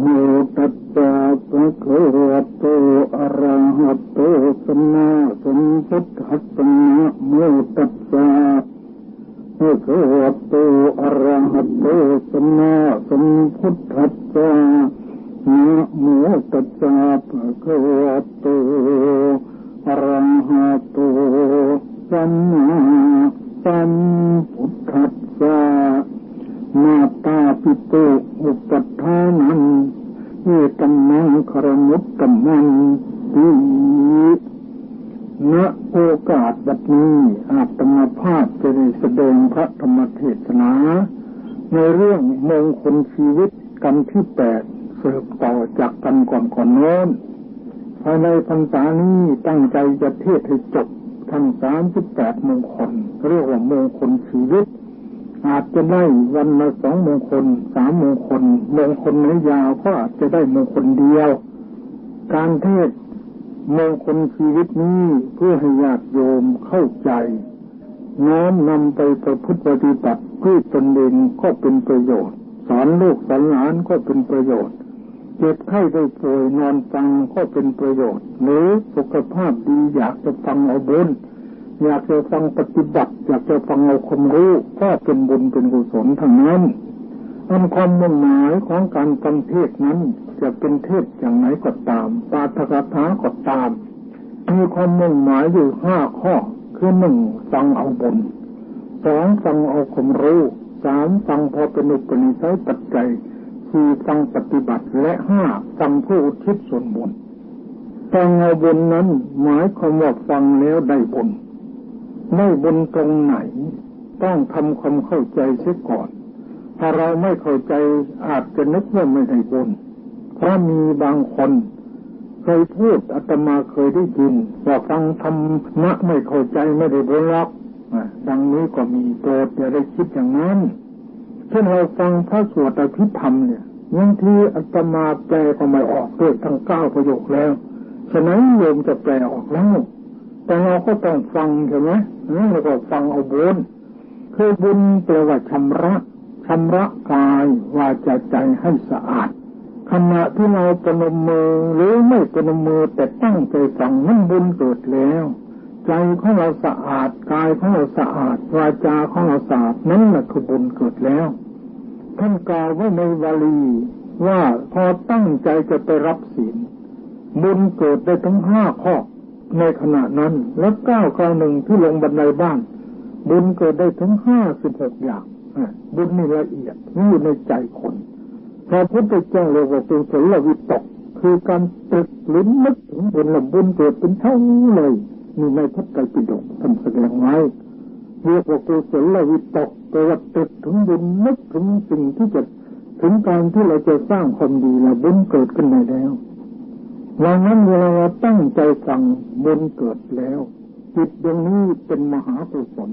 โมตัสสะภะคะวะโตอะระหะโตสัมมาสัมพุทธัสสะนะโมตัสสะภะคะวะโตอะระหะโตสัมมาสัมพุทธัสสะนะโมตัสสะภะคะวะโตอะระหะโตสัมมาสัมพุทธัสสะมาตาปิโตอุปัฏฐานังเอตัมมังคารมุตตัมมังติณโอกาสบัดนี้อาตมาภาพจะได้แสดงพระธรรมเทศนาในเรื่องมงคลชีวิตกันที่8สืบต่อจากกันก่อนโน้นภายในพรรษานี้ตั้งใจจะเทศให้จบทั้ง38มงคลเรียกว่ามงคลชีวิตอาจจะได้วันละ2มงคล3มงคลมงคลไหนยาวก็อาจจะได้มงคลเดียวการเทศมงคลชีวิตนี้เพื่อให้ญาติโยมเข้าใจน้อมนำไปประพฤติปฏิบัติด้วยตนเองก็เป็นประโยชน์สอนลูกสอนหลานก็เป็นประโยชน์เจ็บไข้ได้ป่วยนอนฟังก็เป็นประโยชน์หรือสุขภาพดีอยากจะฟังเอาบุญอยากจะฟังปฏิบัติอยากจะฟังเอาความรู้ก็เป็นบุญเป็นกุศลทั้งนั้นความมุ่งหมายของการฟังเทศนั้นจะเป็นเทศอย่างไหนก็ตามปาฐกถาก็ตามมีความมุ่งหมายอยู่5ข้อคือ1ฟังเอาบุญ2ฟังเอาความรู้3ฟังพอเป็นอุปนิสัยปัจจัย4ฟังปฏิบัติและ5ฟังเพื่ออุทิศส่วนบุญฟังเอาบุญนั้นหมายความว่าฟังแล้วได้บุญได้บุญตรงไหนต้องทำความเข้าใจเสียก่อนถ้าเราไม่เข้าใจอาจจะนึกว่าไม่ได้บุญเพราะมีบางคนเคยพูดอาตมาเคยได้ยินว่าฟังธรรมะไม่เข้าใจไม่ได้บุญหรอกดังนี้ก็มีโปรดอย่าได้คิดอย่างนั้นเช่นเราฟังพระสวดอภิธรรมเนี่ยบางทีอาตมาแปลก็ไม่ออกด้วยทั้ง9ประโยคแล้วฉะนั้นโยมจะแปลออกแล้วแต่เราก็ต้องฟังใช่ไหมแล้วก็ฟังเอาบุญคือบุญแปลว่าชำระกายวาจาใจให้สะอาดขณะที่เราประนมมือหรือไม่ประนมมือแต่ตั้งใจฟังนั้นบุญเกิดแล้วใจของเราสะอาดกายของเราสะอาดวาจาของเราสะอาดนั่นแหละคือบุญเกิดแล้วท่านกล่าวไว้ในวาลีว่าพอตั้งใจจะไปรับศีลบุญเกิดได้ทั้ง5ข้อในขณะนั้นแล้ว9 ที่ลงบันไดบ้านบุญเกิดได้ถึง56อย่างบุญนี่ละเอียดอยู่ในใจคนพระพุทธเจ้าเรียกว่ากุศลวิตกคือการตรึกหรือนึกถึงบุญและบุญเกิดเป็นเท่าเลยนี่ในพระไตรปิฎกท่านแสดงไว้เรียกว่ากุศลวิตกแปลว่าตรึกถึงบุญนึกถึงสิ่งที่จะถึงการที่เราจะสร้างความดีและบุญเกิดขึ้นได้แล้วดังนั้นเวลาเราตั้งใจฟังบุญเกิดแล้วจิตดวงนี้เป็นมหากุศล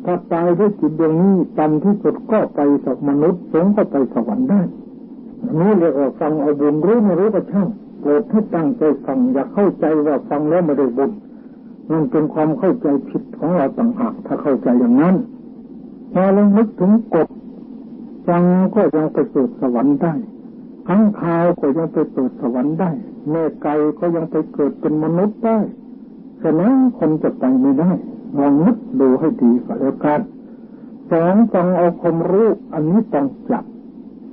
ถ้าตายด้วยจิตดวงนี้ต่ำที่สุดก็ไปสักมนุษย์สูงก็ไปสวรรค์ได้นี่เรียกว่าฟังเอาบุญรู้ไม่รู้ก็ช่างโปรดให้ตั้งใจฟังอย่าเข้าใจว่าฟังแล้วไม่ได้บุญนั่นเป็นความเข้าใจผิดของเราต่างหากถ้าเข้าใจอย่างนั้นพอเรานึกถึงกฎฟังก็ยังไปสู่สวรรค์ได้ข้างคาวก็ยังไปเกิดสวรรค์ได้แม่ไก่ก็ยังไปเกิดเป็นมนุษย์ได้ฉะนั้นคนจะไปไม่ได้ลองนึกดูให้ดีก็แล้วกัน2ฟังเอาความรู้อันนี้ต้องจับ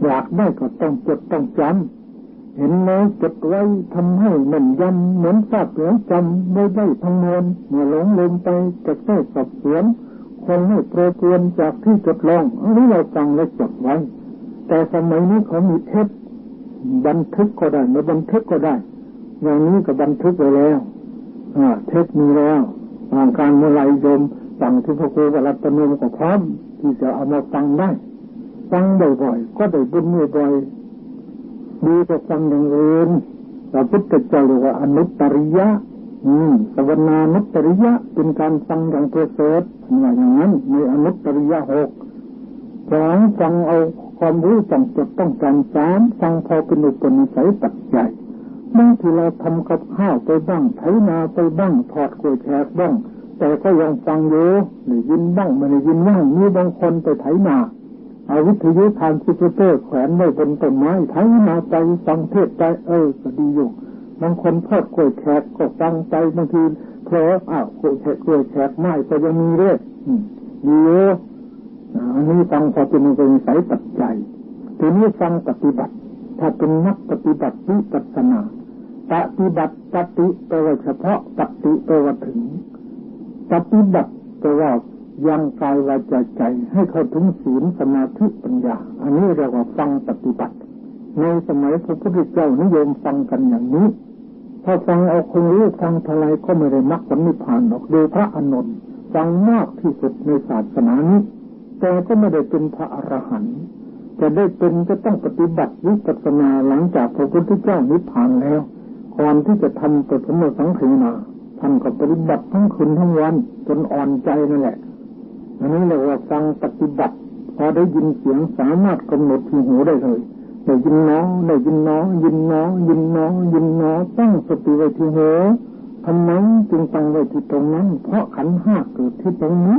อยากได้ก็ต้องจดต้องจำเห็นแล้วจดไว้ทำให้แม่นยำเหมือนทราบเหลืองจำไม่ได้ทั้งมวลเมื่อหลงลืมไปจะแค่สอบสวนคนให้โปรเตือนจากที่จดลองอันนี้เราฟังและจดไว้แต่สมัยนี้เขามีเทปบันทึกก็ได้ไม่บันทึกก็ได้อย่างนี้ก็บันทึกไว้แล้วเทปมีแล้วการเมื่อไรโยมสั่งที่พระครูวรัตนมก็พร้อมที่จะเอามาฟังได้ฟังบ่อยๆก็ได้บุญบ่อยๆดีกว่าฟังอย่างอื่นพระพุทธเจ้าเรียกว่าอนุตตริยะสวนานุตตริยะเป็นการฟังอย่างประเสริฐว่าอย่างนั้นในอนุตตริยะ6 2ฟังเอาความรู้ต้องจดต้องจำ3ฟังพอเป็นอุปนิสัยปัจจัยบางทีเราทำกับข้าวไปบ้างไถนาไปบ้างทอดกล้วยแขกบ้างแต่ก็ยังฟังอยู่ได้ยินบ้างไม่ได้ยินบ้างมีบางคนไปไถนา เอาวิทยุทานซิปเตอร์แขวนไว้บนต้นไม้ไถนาไปฟังเทศไปก็ดีอยู่บางคนทอดกล้วยแขกก็ฟังไปบางทีเพลกล้วยแขกไม้ก็ยังมีเรื่องดีเยอะอันนี้ฟังพอเป็นสายปัจจัยทีนี้ฟังปฏิบัติถ้าเป็นนักปฏิบัติวิปัสสนาปฏิบัติปฏิแปลว่าเฉพาะปฏิแปลว่าถึงปฏิบัติแปลว่ายังกายวาจาใจให้เข้าถึงศีลสมาธิปัญญาอันนี้เรียกว่าฟังปฏิบัติในสมัยพระพุทธเจ้านิยมฟังกันอย่างนี้ถ้าฟังเอาคงรู้ฟังเท่าไรก็ไม่ได้มรรคผลนิพพานหรอกโดยพระอานนท์ฟังมากที่สุดในศาสนานี้แต่ก็ไม่ได้เป็นพระอรหันต์จะได้เป็นก็ต้องปฏิบัติวิปัสสนาหลังจากพระพุทธเจ้านิพพานแล้วก่อนที่จะทำปฐมสังฆนาท่านก็ปฏิบัติทั้งคืนทั้งวันจนอ่อนใจนั่นแหละอันนี้เรียกว่าฟังปฏิบัติพอได้ยินเสียงสามารถกำหนดที่หูได้เลยได้ยินน้อได้ยินน้อยินน้อยินน้อยินน้อตั้งสติไว้ที่หูทำไมจึงตั้งไว้ที่ตรงนั้นเพราะขันธ์ห้าเกิดที่ตรงนี้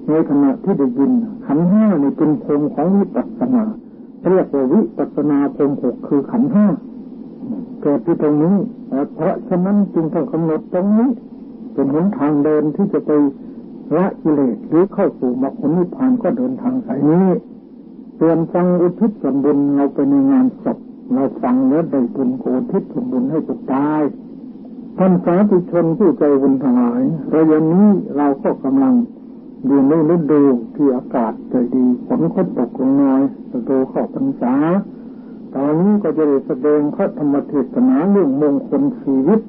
ในขณะที่ได้ยินขันธ์ห้านี่เป็นภูมิของวิปัสสนาเรียกว่าวิปัสสนาภูมิหกคือขันธ์ห้าเกิดที่ตรงนี้เพราะฉะนั้นจึงต้องกำหนดตรงนี้เป็นหนทางเดินที่จะไปละกิเลสหรือเข้าสู่มรรคผลนิพพานก็เดินทางสายนี้เตือนฟังอุทิศส่วนบุญเราไปในงานศพเราฟังแล้วได้บุญอุทิศส่วนบุญให้ตัวตายท่านสาธุชนผู้ใจบุญทั้งหลายระยะนี้เราก็กำลังอยู่ในฤดูที่อากาศใจดีฝนก็ตกลงน้อยฤดูเข้าพรรษาตอนนี้ก็จะได้แสดงพระธรรมเทศนาเรื่องมงคลชีวิต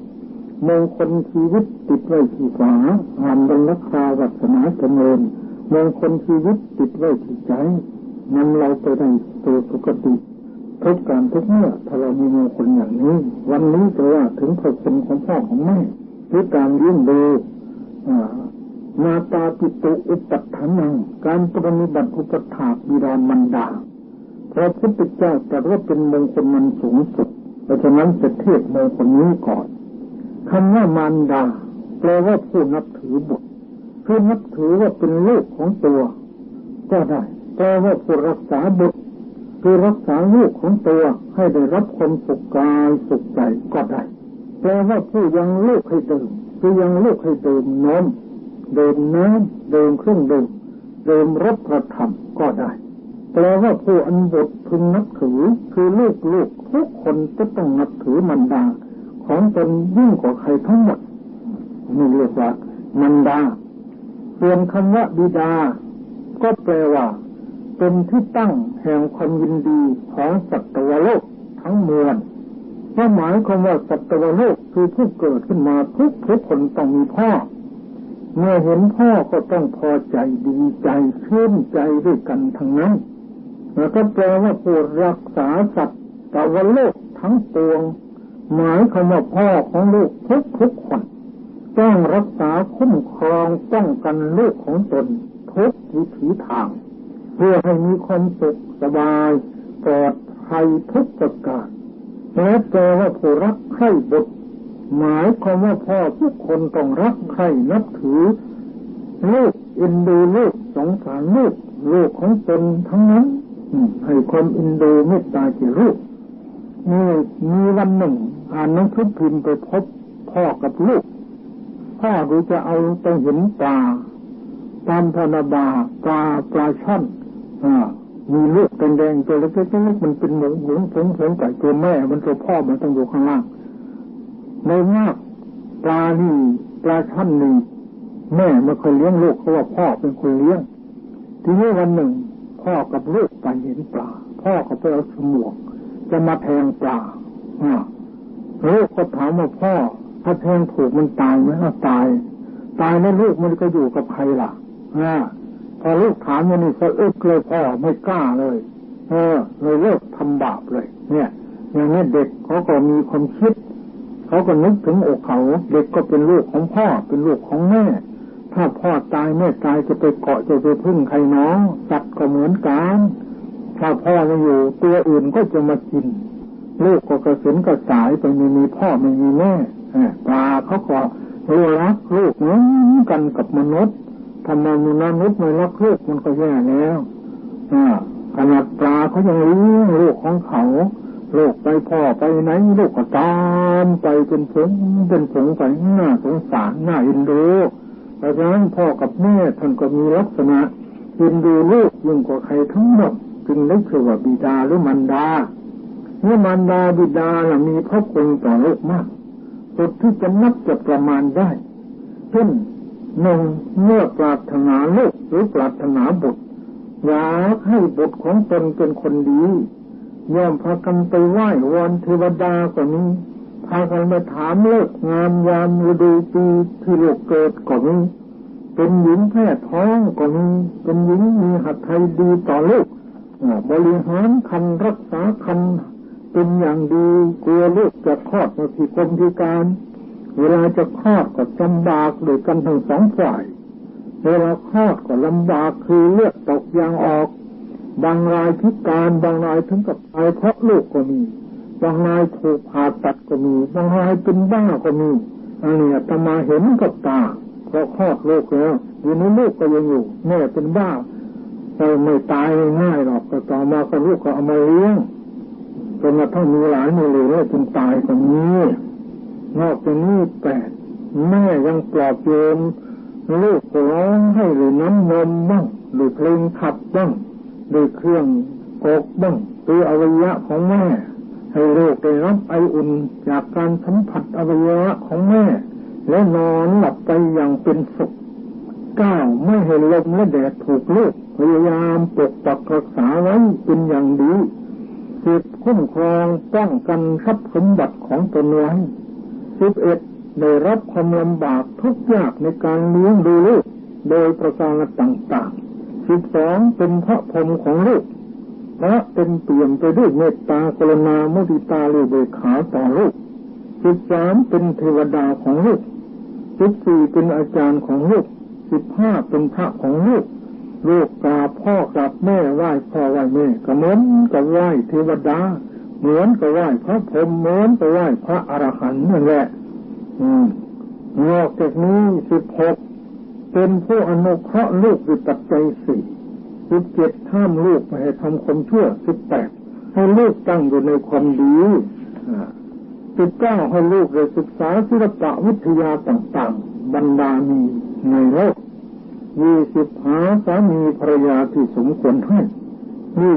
มงคลชีวิตติดไว้ที่ฝาอ่านบรรลักษาวัฒนาเจริญมงคลชีวิตติดไว้ที่ใจนำเราไปได้สู่สุคติทุกการทุกเมื่อถ้าเรามีมงคลอย่างนี้วันนี้จะว่าถึงพระคุณของพ่อของแม่หรือการเลี้ยงดูมาตาปิตุอุปัฏฐานังการปฏิบัติอุปถากบิดามารดาพระพุทธเจ้าตรัสว่าเป็นมงคลมันสูงสุดเพราะฉะนั้นจะเทศมงคลนี้ก่อนคำว่ามารดาแปลว่าผู้นับถือบุตรคือนับถือว่าเป็นลูกของตัวก็ได้แปลว่าผู้รักษาบุตรคือรักษาลูกของตัวให้ได้รับความสุขกายสุขใจก็ได้แปลว่าผู้ยังลูกให้ดื่มคือยังลูกให้ดื่มนมดื่มน้ำดื่มเครื่องดื่มรสประทับก็ได้แปลว่าผู้อันบุตรพึงนับถือคือลูกทุกคนจะต้องนับถือมารดาของตนยิ่งกว่าใครทั้งหมดนี่เรียกว่ามารดาส่วนคำว่าบิดาก็แปลว่าเป็นที่ตั้งแห่งความยินดีของสัตวโลกทั้งมวลหมายความว่าสัตวโลกคือผู้เกิดขึ้นมาทุกคนต้องมีพ่อเมื่อเห็นพ่อก็ต้องพอใจดีใจชื่นใจด้วยกันทั้งนั้นแล้วก็แปลว่าผู้รักษาสัตวโลกทั้งปวงหมายความว่าพ่อของลูกทุกคนต้องรักษาคุ้มครองป้องกันลูกของตนทุกวิถีทางเพื่อให้มีความสุขสบายปลอดภัยทุกประการและแปลว่าผู้รักใคร่บุตรหมายความว่าพ่อทุกคนต้องรักใคร่นับถือลูกเอ็นดูลูกสงสารลูกของตนทั้งนั้นให้ความเอ็นดูเมตตาแก่ลูกมีวันหนึ่งอ่านหนังสือพิมพ์ไปพบพ่อกับลูกพ่อดูจะเอาไปเห็นปลาตามธนาบาปลาช่อนมีลูกเป็นแดงตัวเล็กๆมันเป็นหมูผงไก่ตัวแม่มันตัวพ่อมันต้องอยู่ข้างล่างในมากปลาช่อนนี่แม่ไม่เคยเลี้ยงลูกเพราะว่าพ่อเป็นคนเลี้ยงทีนี้วันหนึ่งพ่อกับลูกไปเห็นปลาพ่อก็ไปเอาฉมวกจะมาแทงปลาลูกก็ถามว่าพ่อถ้าแทงถูกมันตายไหมตายแล้วลูกมันก็อยู่กับใครล่ะพอลูกถามอย่างนี้ก็เลยพ่อไม่กล้าเลยเลยเลิกทำบาปเลยเนี่ยอย่างนี้เด็กเขาก็มีความคิดเขาก็นึกถึงอกเขาเด็กก็เป็นลูกของพ่อเป็นลูกของแม่ถ้าพ่อตายแม่ตายจะไปเกาะจะไปพึ่งใครน้องสัตว์ก็เหมือนกันถ้าพ่อไม่อยู่ตัวอื่นก็จะมากินลูกก็กระสินกระสายไปไม่มีพ่อไม่มีแม่ปลาเขาก็รักลูกเหมือนกันกับมนุษย์ทำไมมนุษย์ไม่รักลูกมันก็แย่แล้วข ขนาดปลาเขายังเลี้ยงลูกของเขาลูกไปพ่อไปไหนลูกก็ตามไปเป็นผงไปน่าสงสารน่าเอ็นดูเพราะฉะนั้นพ่อกับแม่ท่านก็มีลักษณะเอ็นดูลูกยิ่งกว่าใครทั้งหมดจึงได้ชื่อว่าบิดาหรือมารดาเมื่อมารดาบิดามีพระคุณต่อลูกมากสุดที่จะนับจะประมาณได้เช่นหนึ่งเมื่อปรารถนาลูกหรือปรารถนาบุตรอยากให้บุตรของตนเป็นคนดีย่อมพากันไปไหว้วอนเทวดาก็มีพากันไปถามเลิกงามยามฤดูปีที่ลูกเกิดก็มีเป็นหญิงแพ้ท้องก็มีเป็นหญิงมีหัตถ์ไทยดีต่อลูกบริหารคันรักษาคันเป็นอย่างดีกลัวลูกจะคลอดมาพิกลพิการเวลาจะคลอดก็ลำบากโดยกันทั้งสองฝ่ายเวลาคลอดก็ลำบากคือเลือดตกยางออกบางรายพิการบางรายถึงกับตายเพราะลูกก็มีบางรายถูกผ่าตัดก็มีบางรายเป็นบ้าก็มีอันนี้อาตมาเห็นกับตาพอคลอดลูกแล้วอยู่ในลูกก็ยังอยู่แม่เป็นบ้าไม่ตายง่ายหรอกก็ต่อมาก็ลูกก็เอามาเลี้ยงจนกระทั่งมีหลานมีเหลนจนตายก็มีนอกจากนี้แม่ยังปลอบโยนลูกร้องให้หรือน้ำนมบ้างหรือเพลงขับบ้างหรือเครื่องกกบ้างหรืออวัยวะของแม่ให้ลูกได้รับไออุ่นจากการสัมผัสอวัยวะของแม่และนอนหลับไปอย่างเป็นสุขไม่ให้ลมและแดดถูกลูกพยายามปกปักรักษาไว้เป็นอย่างดีคุ้มครองป้องกันทรัพย์สมบัติของตนไว้11ได้รับความลำบากทุกข์ยากในการเลี้ยงดูลูกโดยประการต่างๆ12เป็นพระพรหมของลูกเพราะเป็นเปี่ยมไปด้วยเมตตากรุณามุทิตาและเบิกขาต่อลูก13เป็นเทวดาของลูก14เป็นอาจารย์ของลูก15เป็นพระของลูกลูกกราบพ่อกราบแม่ไหว้พ่อไหว้แม่ก็เหมือนกับไหว้เทวดาเหมือนกับไหว้พระพรหมเหมือนกับไหว้พระอรหันต์นั่นแหละนอกจากนี้16เป็นผู้อนุเคราะห์ลูกด้วยปัจจัย4 17ห้ามลูกไม่ให้ทำความชั่ว18ให้ลูกตั้งอยู่ในความดี19ให้ลูกได้ศึกษาศิลปะวิทยาต่างๆบรรดามีในโลก20หาสามีภรรยาที่สมควรให้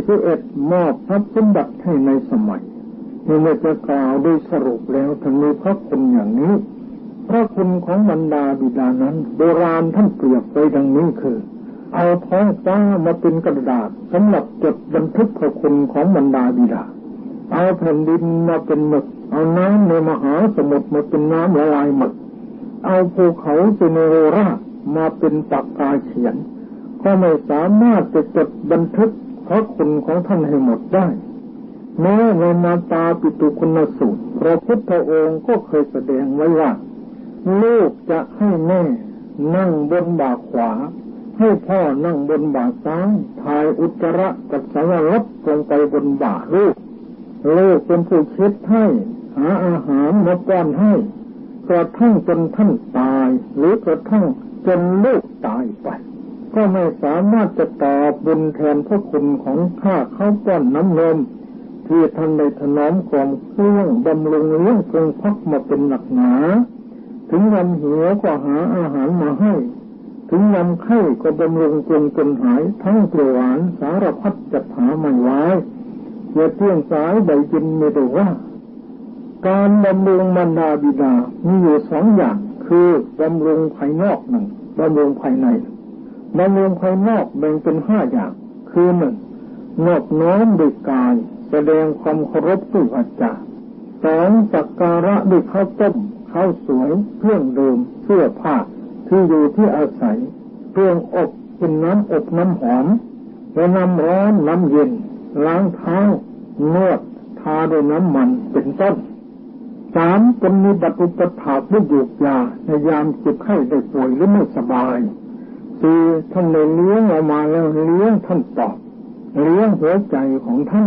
21มอบทรัพย์สมบัติให้ในสมัยนี่เมื่อจะกล่าวโดยสรุปแล้วท่านมีพระคุณอย่างนี้พระคุณของบรรดาบิดานั้นโบราณท่านเปรียบไว้ดังนี้คือเอาท้องฟ้ามาเป็นกระดาษสำหรับจดบันทึกพระคุณของบรรดาบิดาเอาแผ่นดินมาเป็นหมึกเอาน้ำในมหาสมุทรมาเป็นน้ำละลายหมึกเอาภูเขาเซเนโรรามาเป็นปากกาเขียนก็ไม่สามารถจะจดบันทึกพระคุณของท่านให้หมดได้แม้ในมาตาปิตุคุณสูตรพระพุทธองค์ก็เคยแสดงไว้ว่าลูกจะให้แม่นั่งบนบ่าขวาให้พ่อนั่งบนบ่าซ้ายถ่ายอุจจาระปัสสาวะลงไปบนบ่าลูกเป็นผู้เช็ดให้หาอาหารมาป้อนให้กระทั่งจนท่านตายหรือกระทั่งจนลูกตายไปก็ไม่สามารถจะตอบบุญแทนพระคุณของข้าเขาป้อนน้ำนมที่ท่านได้ถนอมความเครื่องบำรุงเลี้ยงทรงพักมาเป็นหนักหนาถึงวันหิวก็หาอาหารมาให้ถึงวันไข้ก็บำรุงจนหายทั้งเปรี้ยวหวานสารพัดจัดหาไม่ไว้อย่าเที่ยงสายใบยินไม่ได้ว่าการบำรุงมารดาบิดามีอยู่2อย่างคือบำรุงภายนอกหนึ่งบำรุงภายในบำรุงภายนอกแบ่งเป็น5อย่างคือ1นอบน้อมด้วยกายแสดงความเคารพด้วยวาจา2สักการะด้วยข้าวต้มข้าวสวยเครื่องดื่มเสื้อผ้าที่อยู่ที่อาศัยเครื่องอบเป็นน้ำอบน้ำหอมและน้ำร้อนน้ำเย็นล้างเท้านวดทาด้วยน้ำมันเป็นต้น3เป็นมีบัตรอุปถากด้วยยูกยาในยามเจ็บไข้ได้ป่วยหรือไม่สบาย4ท่านได้เลี้ยงออกมาแล้วเลี้ยงท่านตอบเลี้ยงหัวใจของท่าน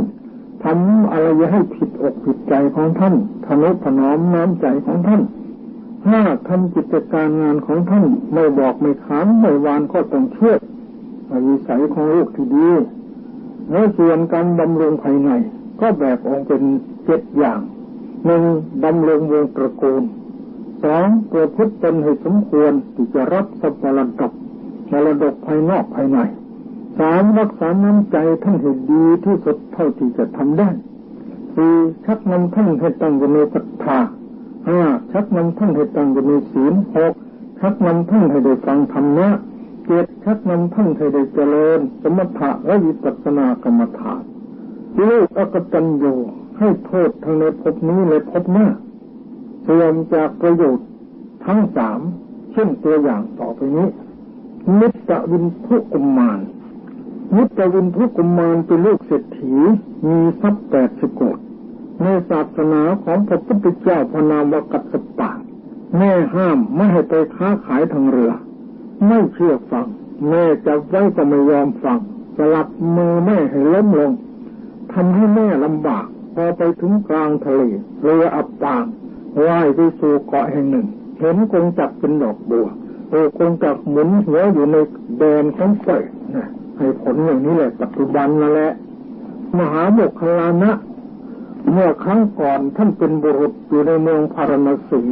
ทำอะไรอย่าให้ผิดอกผิดใจของท่านทนุถนอมน้ำใจของท่าน5ทำกิจการงานของท่านไม่บอกไม่ขานไม่วานก็ต้องเชื่อวิสัยของลูกที่ดี ในส่วนการบำรุงภายในก็แบ่งออกเป็น7อย่าง1ดำรงวงตระกูล2ประพฤติตนให้สมควรที่จะรับทรัพย์มรดกภายนอกภายใน3รักษาน้ำใจท่านให้ดีที่สุดเท่าที่จะทำได้4ชักนำท่านให้ตั้งอยู่ในศรัทธา5ชักนำท่านให้ตั้งอยู่ในศีล6ชักนำท่านให้ได้ฟังธรรมะ7ชักนำท่านให้ได้เจริญสมถะและวิปัสสนากรรมฐานลูกอกตัญญูให้โทษทั้งในภพนี้และภพหน้าเสื่อมจากประโยชน์ทั้ง3เช่นตัวอย่างต่อไปนี้มิตรวินทุกุมมารมิตรวินทุกุมมารเป็นลูกเศรษฐีมีทรัพย์80 โกฏในศาสนาของพระพุทธเจ้าพระนามว่ากัสสปะแม่ห้ามไม่ให้ไปค้าขายทางเรือไม่เชื่อฟังแม่จับไว้ก็ไม่ยอมฟังสลับมือแม่ให้ล้มลงทำให้แม่ลำบากพอไปถึงกลางทะเลเรืออับปางว่ายไปสู่เกาะแห่งหนึ่งเห็นกงจักรเป็นดอกบัวกงจักรหมุนหัวอยู่ในแดนของไฟให้ผลอย่างนี้แหละปัจจุบันนั่นแหละมหาโมคคัลลานะเมื่อครั้งก่อนท่านเป็นบุรุษอยู่ในเมืองพาราณสี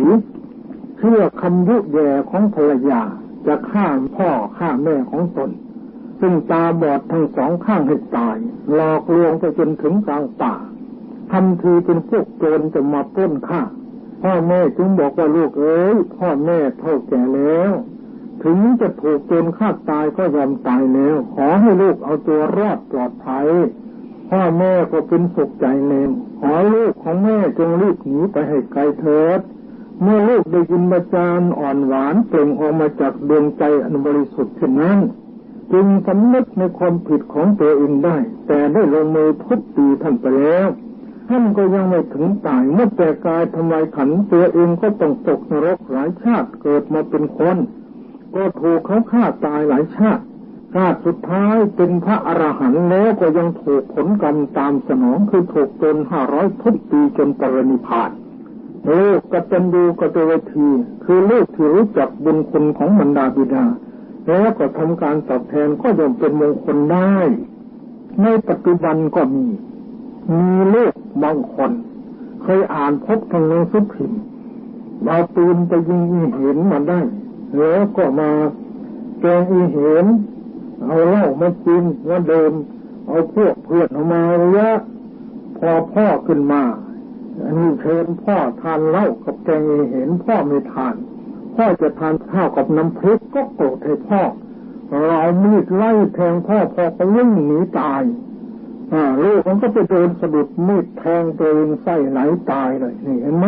เชื่อคำยุแย่ของภรรยาจะฆ่าพ่อฆ่าแม่ของตนซึ่งตาบอดทั้งสองข้างให้ตายหลอกลวงไปจนถึงกลางป่าทำทีเป็นพวกโจรจะมาปล้นฆ่าพ่อแม่จึงบอกว่าลูกเอ๋ยพ่อแม่เฒ่าแก่แล้วถึงจะถูกโจรฆ่าตายก็ยอมตายแล้วขอให้ลูกเอาตัวรอดปลอดภัยพ่อแม่ก็เป็นสุขใจเนมขอลูกของแม่จงรีบหนีไปให้ไกลเถิดเมื่อลูกได้ยินบาจารอ่อนหวานเปล่งออกมาจากดวงใจอันบริสุทธิ์เช่นนั้นจึงสำนึกในความผิดของตัวเองได้แต่ได้ลงมือทุบตีท่านไปแล้วท่านก็ยังไม่ถึงตายเมื่อแต่กายทำลายขันตัวเองก็ต้องตกนรกหลายชาติเกิดมาเป็นคนก็ถูกเขาฆ่าตายหลายชาติสุดท้ายเป็นพระอรหันต์แล้วก็ยังถูกผลกรรมตามสนองคือถูกโจร500 ทุบตีจนปรินิพพานลูกกตัญญูกตเวทีคือลูกที่รู้จักบุญคุณของมารดาบิดาแล้วก็ทำการตอบแทนก็ย่อมเป็นมงคลได้ในปัจจุบันก็มีลูกบางคนเคยอ่านพบทางหนังสือพิมพ์เอาปืนไปยิงอีเห็นมาได้แล้วก็มาแกงอีเห็นเอาเหล้ามากินแล้วเดินเอาพวกเพื่อนออกมาระยะพอพ่อขึ้นมาอันนี้เชิญพ่อทานเหล้ากับแกงอีเห็นพ่อไม่ทานพ่อจะทานข้าวกับน้ำพริกก็โกรธให้พ่อเรามีดไล่แทงพ่อก็วิ่งหนีตายลูกมันก็ไปโดนสะดุดมีดแทงตัวเองไส้ไหลตายเลยนี่เห็นไหม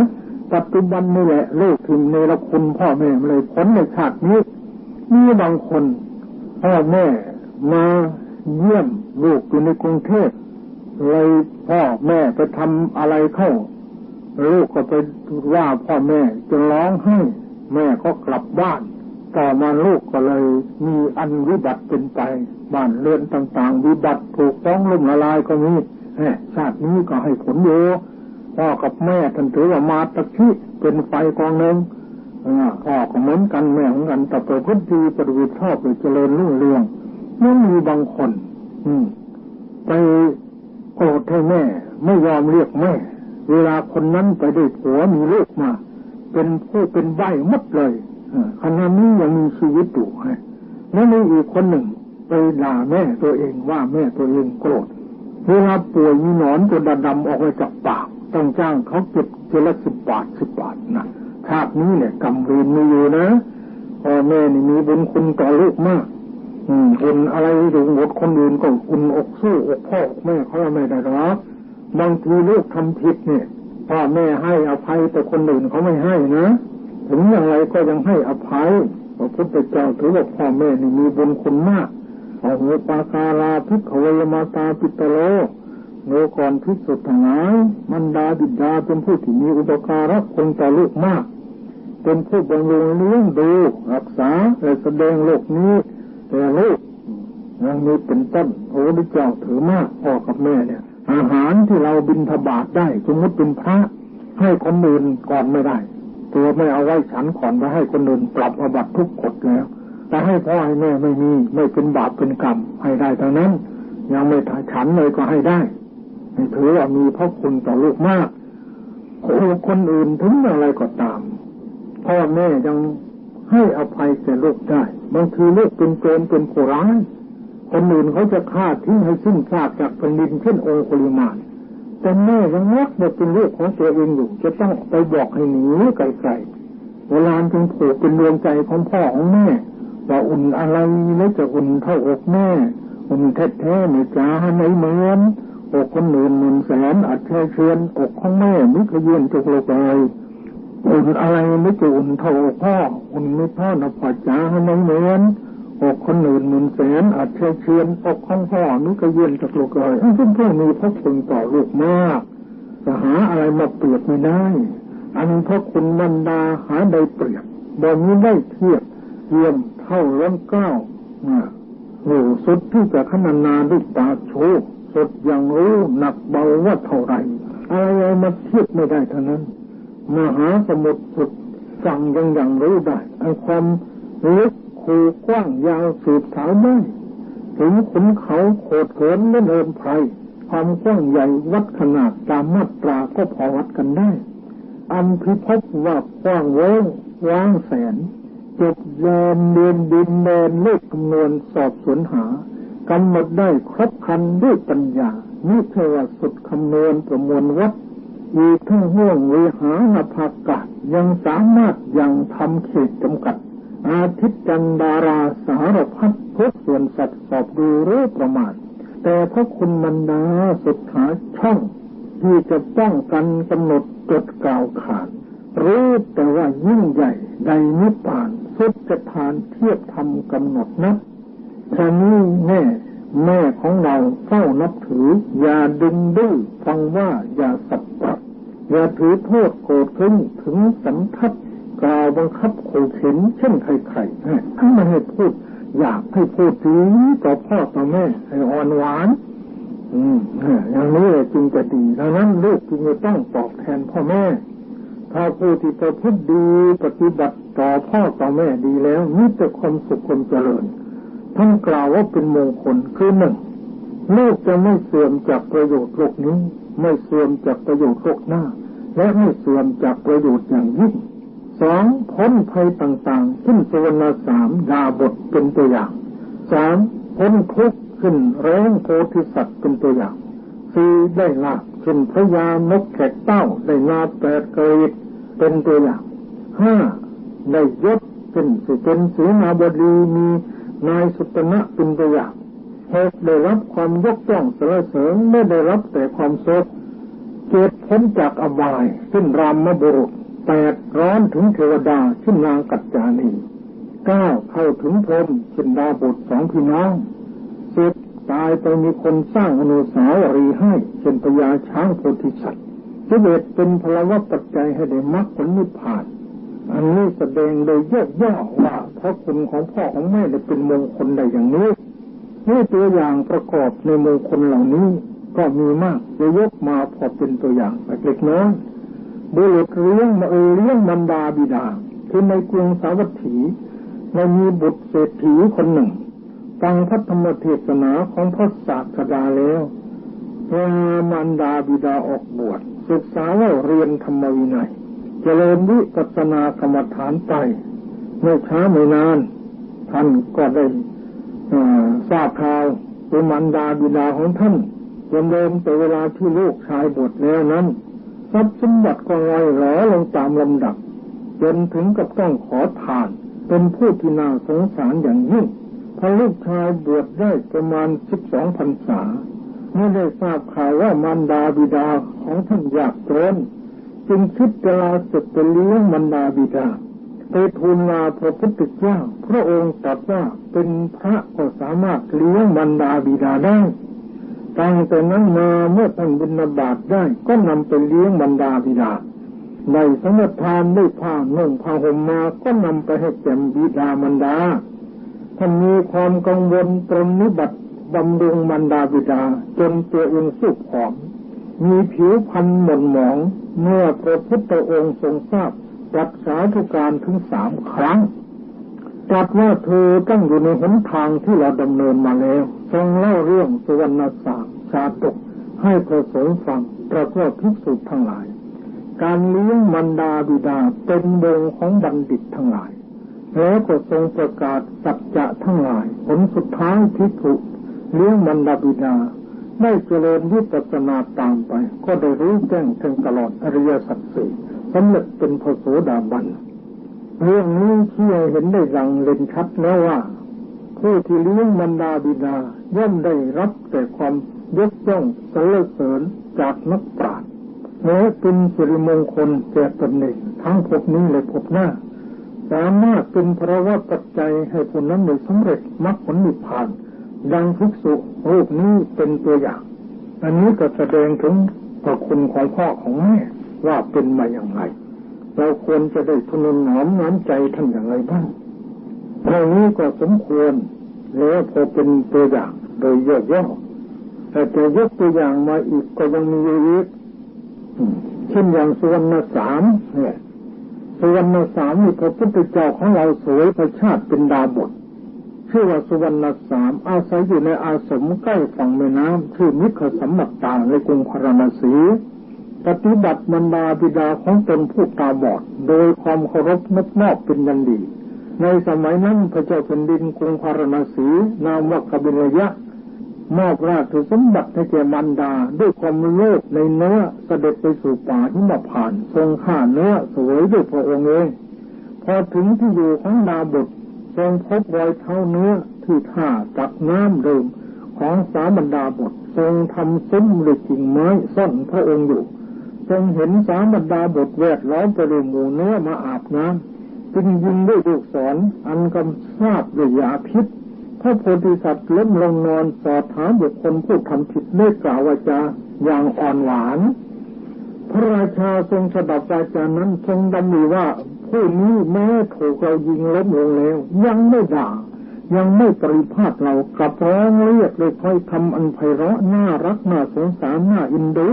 ปัจจุบันนี่แหละลูกถึงเนรคุณพ่อแม่เลยพ้นในชาตินี้มีบางคนพ่อแม่มาเยี่ยมลูกอยู่ในกรุงเทพเลยพ่อแม่ไปทำอะไรเข้าลูกก็ไปว่าพ่อแม่จะร้องไห้แม่ก็กลับบ้านต่อมาลูกก็เลยมีอันวิบัติเป็นไปบ้านเรือนต่างๆวิบัติถูกต้องล่มละลายก็มีชาตินี้ก็ให้ผลอยู่พ่อกับแม่ท่านถือว่ามาตะคิเป็นไฟกองหนึ่งพ่อก็เหมือนกันแม่เหมือนกันแต่ประพฤติดีปฏิบัติชอบเจริญรุ่งเรืองยังมีบางคนไปโกรธให้แม่ไม่ยอมเรียกแม่เวลาคนนั้นไปได้ผัวมีลูกมาเป็นผู้เป็นใบ้หมดเลยขณะนี้ยังมีชีวิตอยู่แล้วมีอีกคนหนึ่งไปด่าแม่ตัวเองว่าแม่ตัวเองโกรธเวลาป่วยมีหนอนตัวดำๆออกมาจากปากต้องจ้างเขาเก็บเจละ10 บาทนะชาตินี้เนี่ยกรรมเวรมีอยู่นะพ่อแม่นี่มีบุญคุณต่อลูกมากอุ่นอะไรถึงหมดคนอื่นก็อุ่นอกสู้อกพ่อแม่เขาไม่ได้หรอกบางทีลูกทำผิดเนี่ยพ่อแม่ให้อภัยแต่คนอื่นเขาไม่ให้นะถึงอย่างไรก็ยังให้อภัยพระพุทธเจ้าถือว่าพ่อแม่นี่มีบุญคุณมากอโหปาการาภิกขเวมาตาปิตโลโนก่อนภิกษุทั้งหลายมารดาบิดาเป็นผู้ที่มีอุปการะคุณต่อลูกมากเป็นผู้บำรุงเลี้ยงดูรักษาและแสดงโลกนี้แต่ลูกยังมีเป็นต้นพระพุทธเจ้าถือมากพ่อกับแม่เนี่ยอาหารที่เราบิณฑบาตได้สมมติเป็นพระให้คนอื่นก่อนไม่ได้ตัวไม่เอาไว้ฉันก่อนไปให้คนอื่นปรับอาบัติทุกกฎแล้วแต่ให้พ่อให้แม่ไม่เป็นบาปเป็นกรรมให้ได้ทั้งนั้น ยังไม่ถ่ายฉันเลยก็ให้ได้ให้ถือว่ามีพระคุณต่อลูกมากคนอื่นถึงอะไรก็ตามพ่อแม่ยังให้อภัยแก่ลูกได้บางทีลูกเป็นโจรเป็นผู้ร้ายคนอื่นเขาจะฆ่าทิ้งให้สิ้นซากจากแผ่นดินเช่นองคุลิมานแต่แม่ยังรักว่าเป็นลูกของตัวเองอยู่จะต้องไปบอกให้หนีไกลๆเวลาจึงผูกเป็นดวงใจของพ่อของแม่ว่าอุ่นอะไรแล้วจะอุ่นเท่าอกแม่อุ่นแท้ๆไม่จ้าในเหมือนอกคนอื่นหมื่นแสนอาจเชื่อนอกของแม่ไม่เคยเย็นจุกโลกเลยอุ่นอะไรไม่จะอุ่นเท่าอกพ่ออุ่นไม่เท่านับปัจจาในเหมือนอกคนอื่นหมื่นแสนอาจเชื่อนอกของพ่อไม่เคยเย็นจุกโลกเลยซึ่งพวกนี้พระคุณต่อลูกมากจะหาอะไรมาเปรียบไม่ได้อันพระคุณบรรดาหาได้เปรียบบ่มีได้เทียบเยี่ยมเท่าล้นเก้าโอ้สุดที่จะขนานาด้วยตาโชคสุดอย่างรู้หนักเบาว่าเท่าไรอะไรมาเทียบไม่ได้เท่านั้นมหาสมุทรสุดสั่งยังรู้ได้อันความลึกคูกว้างยาวสืบสาวได้ถึงขุนเขาโขดเขินและเนินไพรความกว้างใหญ่วัดขนาดตามมาตราก็พอวัดกันได้อันพิภพว่ากว้างเว้งว้างแสนจบแดนเดินดินแดนเลขคำนวณสอบสวนหากำหนดได้ครบครันด้วยปัญญานี่เทวสุดคำนวณประมวลวัดอีกทั้งห่วงวิหารภากาศยังสามารถยังทำเขตจำกัดอาทิตย์จันดาราสารพัดทุกส่วนสัตว์สอบดูรู้ประมาณแต่พระคุณบรรดาสุดหาช่องที่จะป้องกันกำหนดจดกล่าวขานรู้แต่ว่ายิ่งใหญ่ใดนิพพานสุดจะทานเทียบทำกำหนดนับท่านี้แม่ของเราเฝ้านับถืออย่าดึงดื้อฟังว่าอย่าสับปรับอย่าถือโทษโกรธขึ้นถึงสันทัดกล่าวบังคับขู่เข็นเช่นใครๆถ้าไม่ให้พูดอยากให้พูดดีต่อพ่อต่อแม่ให้อ่อนหวานอย่างนี้จึงจะดีดังนั้นลูกจึงจะต้องตอบแทนพ่อแม่ถ้าผู้ที่ประพฤติดีปฏิบัติต่อพ่อต่อแม่ดีแล้วมีแต่ความสุขความเจริญท่านกล่าวว่าเป็นมงคลคือหนึ่งลูกจะไม่เสื่อมจากประโยชน์โลกนี้ไม่เสื่อมจากประโยชน์โลกหน้าและไม่เสื่อมจากประโยชน์อย่างยิ่งสองพ้นภัยต่างๆขึ้นสวรรค์สามดาบทเป็นตัวอย่างสามพ้นทุกข์ขึ้นแรงโพธิสัตว์เป็นตัวอย่างสี่ได้ลาภขึ้นพระยานกแขกเต้าได้นาแปดเกศเป็นตัวอย่างห้าได้ยศเป็นเสนาบดีมีนายสุตนะเป็นตัวอย่างหกได้รับความยกย่องสรรเสริญไม่ได้รับแต่ความโศกเจ็ดพ้นจากอบายขึ้นรามบุรุษแปดร้อนถึงเทวดาขึ้นนางกัจจานีเก้าเข้าถึงพรหมขึ้นดาบทสองพี่น้องสิบตายไปมีคนสร้างอนุสาวรีย์ให้เช่นพญาช้างโพธิสัตว์11เป็นพลวัตปัจจัยให้ได้มรรคผลนิพพานอันนี้แสดงโดยย่อๆว่าพระคุณของพ่อของแม่ได้เป็นมงคลได้อย่างนี้นี่ตัวอย่างประกอบในมงคลเหล่านี้ก็มีมากจะยกมาพอเป็นตัวอย่างเล็กน้อยบุรุษเลี้ยงบรรดาบิดาคือในกรุงสาวัตถีเรามีบุตรเศรษฐีคนหนึ่งฟังพระธรรมเทศนาของพระศาสดาแล้วมารดาบิดาออกบวชศึกษาเรียนธรรมวินัยเจริญวิปัสสนากรรมฐานไปไม่ช้าไม่นานท่านก็ได้ทราบข่าวว่ามารดาบิดาของท่านจนเริ่มแต่เวลาที่ลูกชายบวชแล้วนั้นทรัพย์สมบัติก็ง่อยหลอลงตามลำดับจนถึงกับต้องขอทานเป็นผู้ที่น่าสงสารอย่างยิ่งพอลูกชายบวชได้ประมาณ12 พรรษาเมื่อได้ทราบข่าวว่ามารดาบิดาของท่านยากจนจึงคิดจะลาศึกไปเลี้ยงมารดาบิดาไปทูลลาพระพุทธเจ้าพระองค์ตรัสว่าเป็นพระก็สามารถเลี้ยงมารดาบิดาได้ตั้งแต่นั้นมาเมื่อท่านบิณฑบาตได้ก็นำไปเลี้ยงมารดาบิดาได้สังฆทานได้ผ้านุ่งผ้าห่มมาก็นำไปให้แก่บิดามารดาท่านมีความกังวลปรนนิบัติบำรุงมารดาบิดาจนตัวเองสุกผอมมีผิวพรรณหม่นหมองเมื่อพระพุทธองค์ทรงทราบตรัสสาธุการถึง3 ครั้งตรัสว่าเธอตั้งอยู่ในหนทางที่เราดำเนินมาแล้ว ทรงเล่าเรื่องสุวรรณสามชาดกให้พระสงฆ์ฟังประกอบภิกษุทั้งหลายการเลี้ยงมารดาบิดาเป็นวงของบัณฑิตทั้งหลายแล้วก็ทรงประกาศสัจจะทั้งหลายผลสุดท้ายภิกษุเลี้ยงมารดาบิดาได้เจริญวิปัสสนาตามไปก็ได้รู้แจ้งถึงตลอดอริยสัจสี่สำเร็จเป็นพระโสดาบันเรื่องนี้ที่เห็นได้อย่างเด่นชัดแล้วว่าผู้ที่เลี้ยงมารดาบิดาย่อมได้รับแต่ความยกย่องสรรเสริญจากนักปราชญ์และเป็นสิริมงคลแก่ตนเองทั้งภพนี้และภพหน้าสามารถเป็นภาวะปัจจัยให้ผู้นั้นได้สำเร็จมรรคผลนิพพานดังภิกษุรูปนี้เป็นตัวอย่างอันนี้ก็แสดงถึงพระคุณของพ่อของแม่ว่าเป็นมาอย่างไรเราควรจะได้ทนุถนอมน้ำใจท่านอย่างไรบ้างเรื่องนี้ก็สมควรแล้วพอเป็นตัวอย่างโดยย่อๆแต่จะยกตัวอย่างมาอีกก็ยังมีอีกเช่นอย่างสุวรรณสามเนี่ยสุวรรณสามนี่พระพุทธเจ้าของเราสวยพระชาติเป็นดาบทชื่อว่าสุวรรณสามอาศัยอยู่ในอาสมใกล้ฝั่งแม่น้ำชื่อมิขสัมมัตตาในกรุงพาราณสีปฏิบัติมารดาบิดาของตนผู้ตาบอดโดยความเคารพนอบน้อมเป็นอย่างดีในสมัยนั้นพระเจ้าแผ่นดินกรุงพาราณสีนามว่ากบิลยะมอบราชสมบัติให้แก่มารดาด้วยความโลภในเนื้อเสด็จไปสู่ป่าหิมพานต์ทรงฆ่าเนื้อสวยด้วยพระองค์เองพอถึงที่อยู่ของดาบททรงพบรอยเท้าเนื้อที่ท่าตักน้ำเดิมของสามัญดาบททรงทำซุ้มด้วยกิ่งไม้ซ่อนพระองค์อยู่ทรงเห็นสามัญดาบทแวดล้อมไปด้วยหมู่เนื้อมาอาบน้ำจึงยิงด้วยลูกศรอันกำซาบด้วยยาพิษพระโพธิสัตว์ล้มลงนอนสอบถามบุคคลผู้ทำผิดได้กล่าววาจาอย่างอ่อนหวานพระราชาทรงสดับวาจานั้นทรงดำริว่าผู้นี้แม้ถูกเรายิงล้มลงแล้วยังไม่ด่ายังไม่ปริพาทเรากลับร้องเรียกเลยค่อยทำอันไพเราะน่ารักน่าสงสารน่าอินดู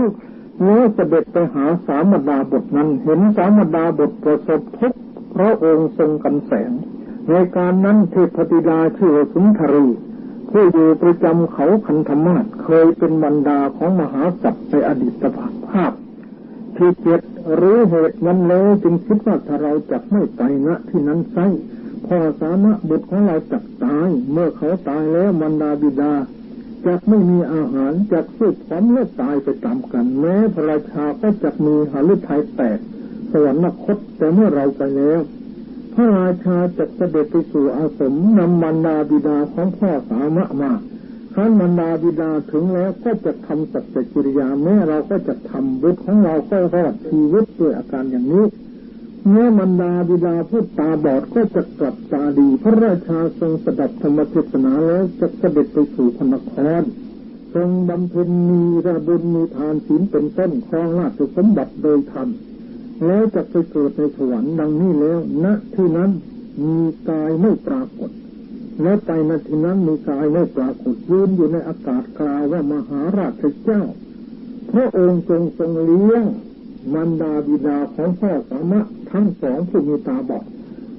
แล้วเสด็จไปหาสามัญดาบทนั้นเห็นสามัญดาบทประสบทุกข์พระองค์ทรงกันแสงในการนั้นเทพธิดาชื่อสุนทรีผู้อยู่ประจำเขาคันธมาศเคยเป็นบรรดาของมหาสัตว์ในอดีตภาพที่เจ็ดรู้เหตุนั้นแล้วจึงคิดว่าถ้าเราจักไม่ไปณที่นั้นไซพ่อสามารถบุตรของเราจักตายเมื่อเขาตายแล้วมารดาบิดาจักไม่มีอาหารจักสุดพร้อมและตายไปตามกันแม้พระราชาก็จักมีหฤทัยแตกสวรรคตแต่เมื่อเราไปแล้วพระราชาจักเสด็จไปสู่อาสมนำมารดาบิดาของพ่อสามะมาครั้นมารดาบิดาถึงแล้วก็จะทำสัจจกิริยาแม้เราก็จะทำบุตรของเราก็รอดชีวิตด้วยอาการอย่างนี้เมื่อมารดาบิดาผู้ตาบอดก็จะกลับตาดีพระราชาทรงสดับธรรมเทศนาแล้วจะเสด็จไปสู่พระนครทรงบำเพ็ญมีระบุญมีทานศีลเป็นต้นครองราชสมบัติโดยธรรมแล้วจะไปเกิดในสวรรค์ดังนี้แล้วณที่นั้นมีกายไม่ปรากฏและไปณที่นั้นมีกายไม่ปรากฏยืนอยู่ในอากาศกล่าวว่ามหาราชเจ้าพระองค์ทรงเลี้ยงมารดาบิดาของพ่อสามะทั้งสองผู้มีตาบอด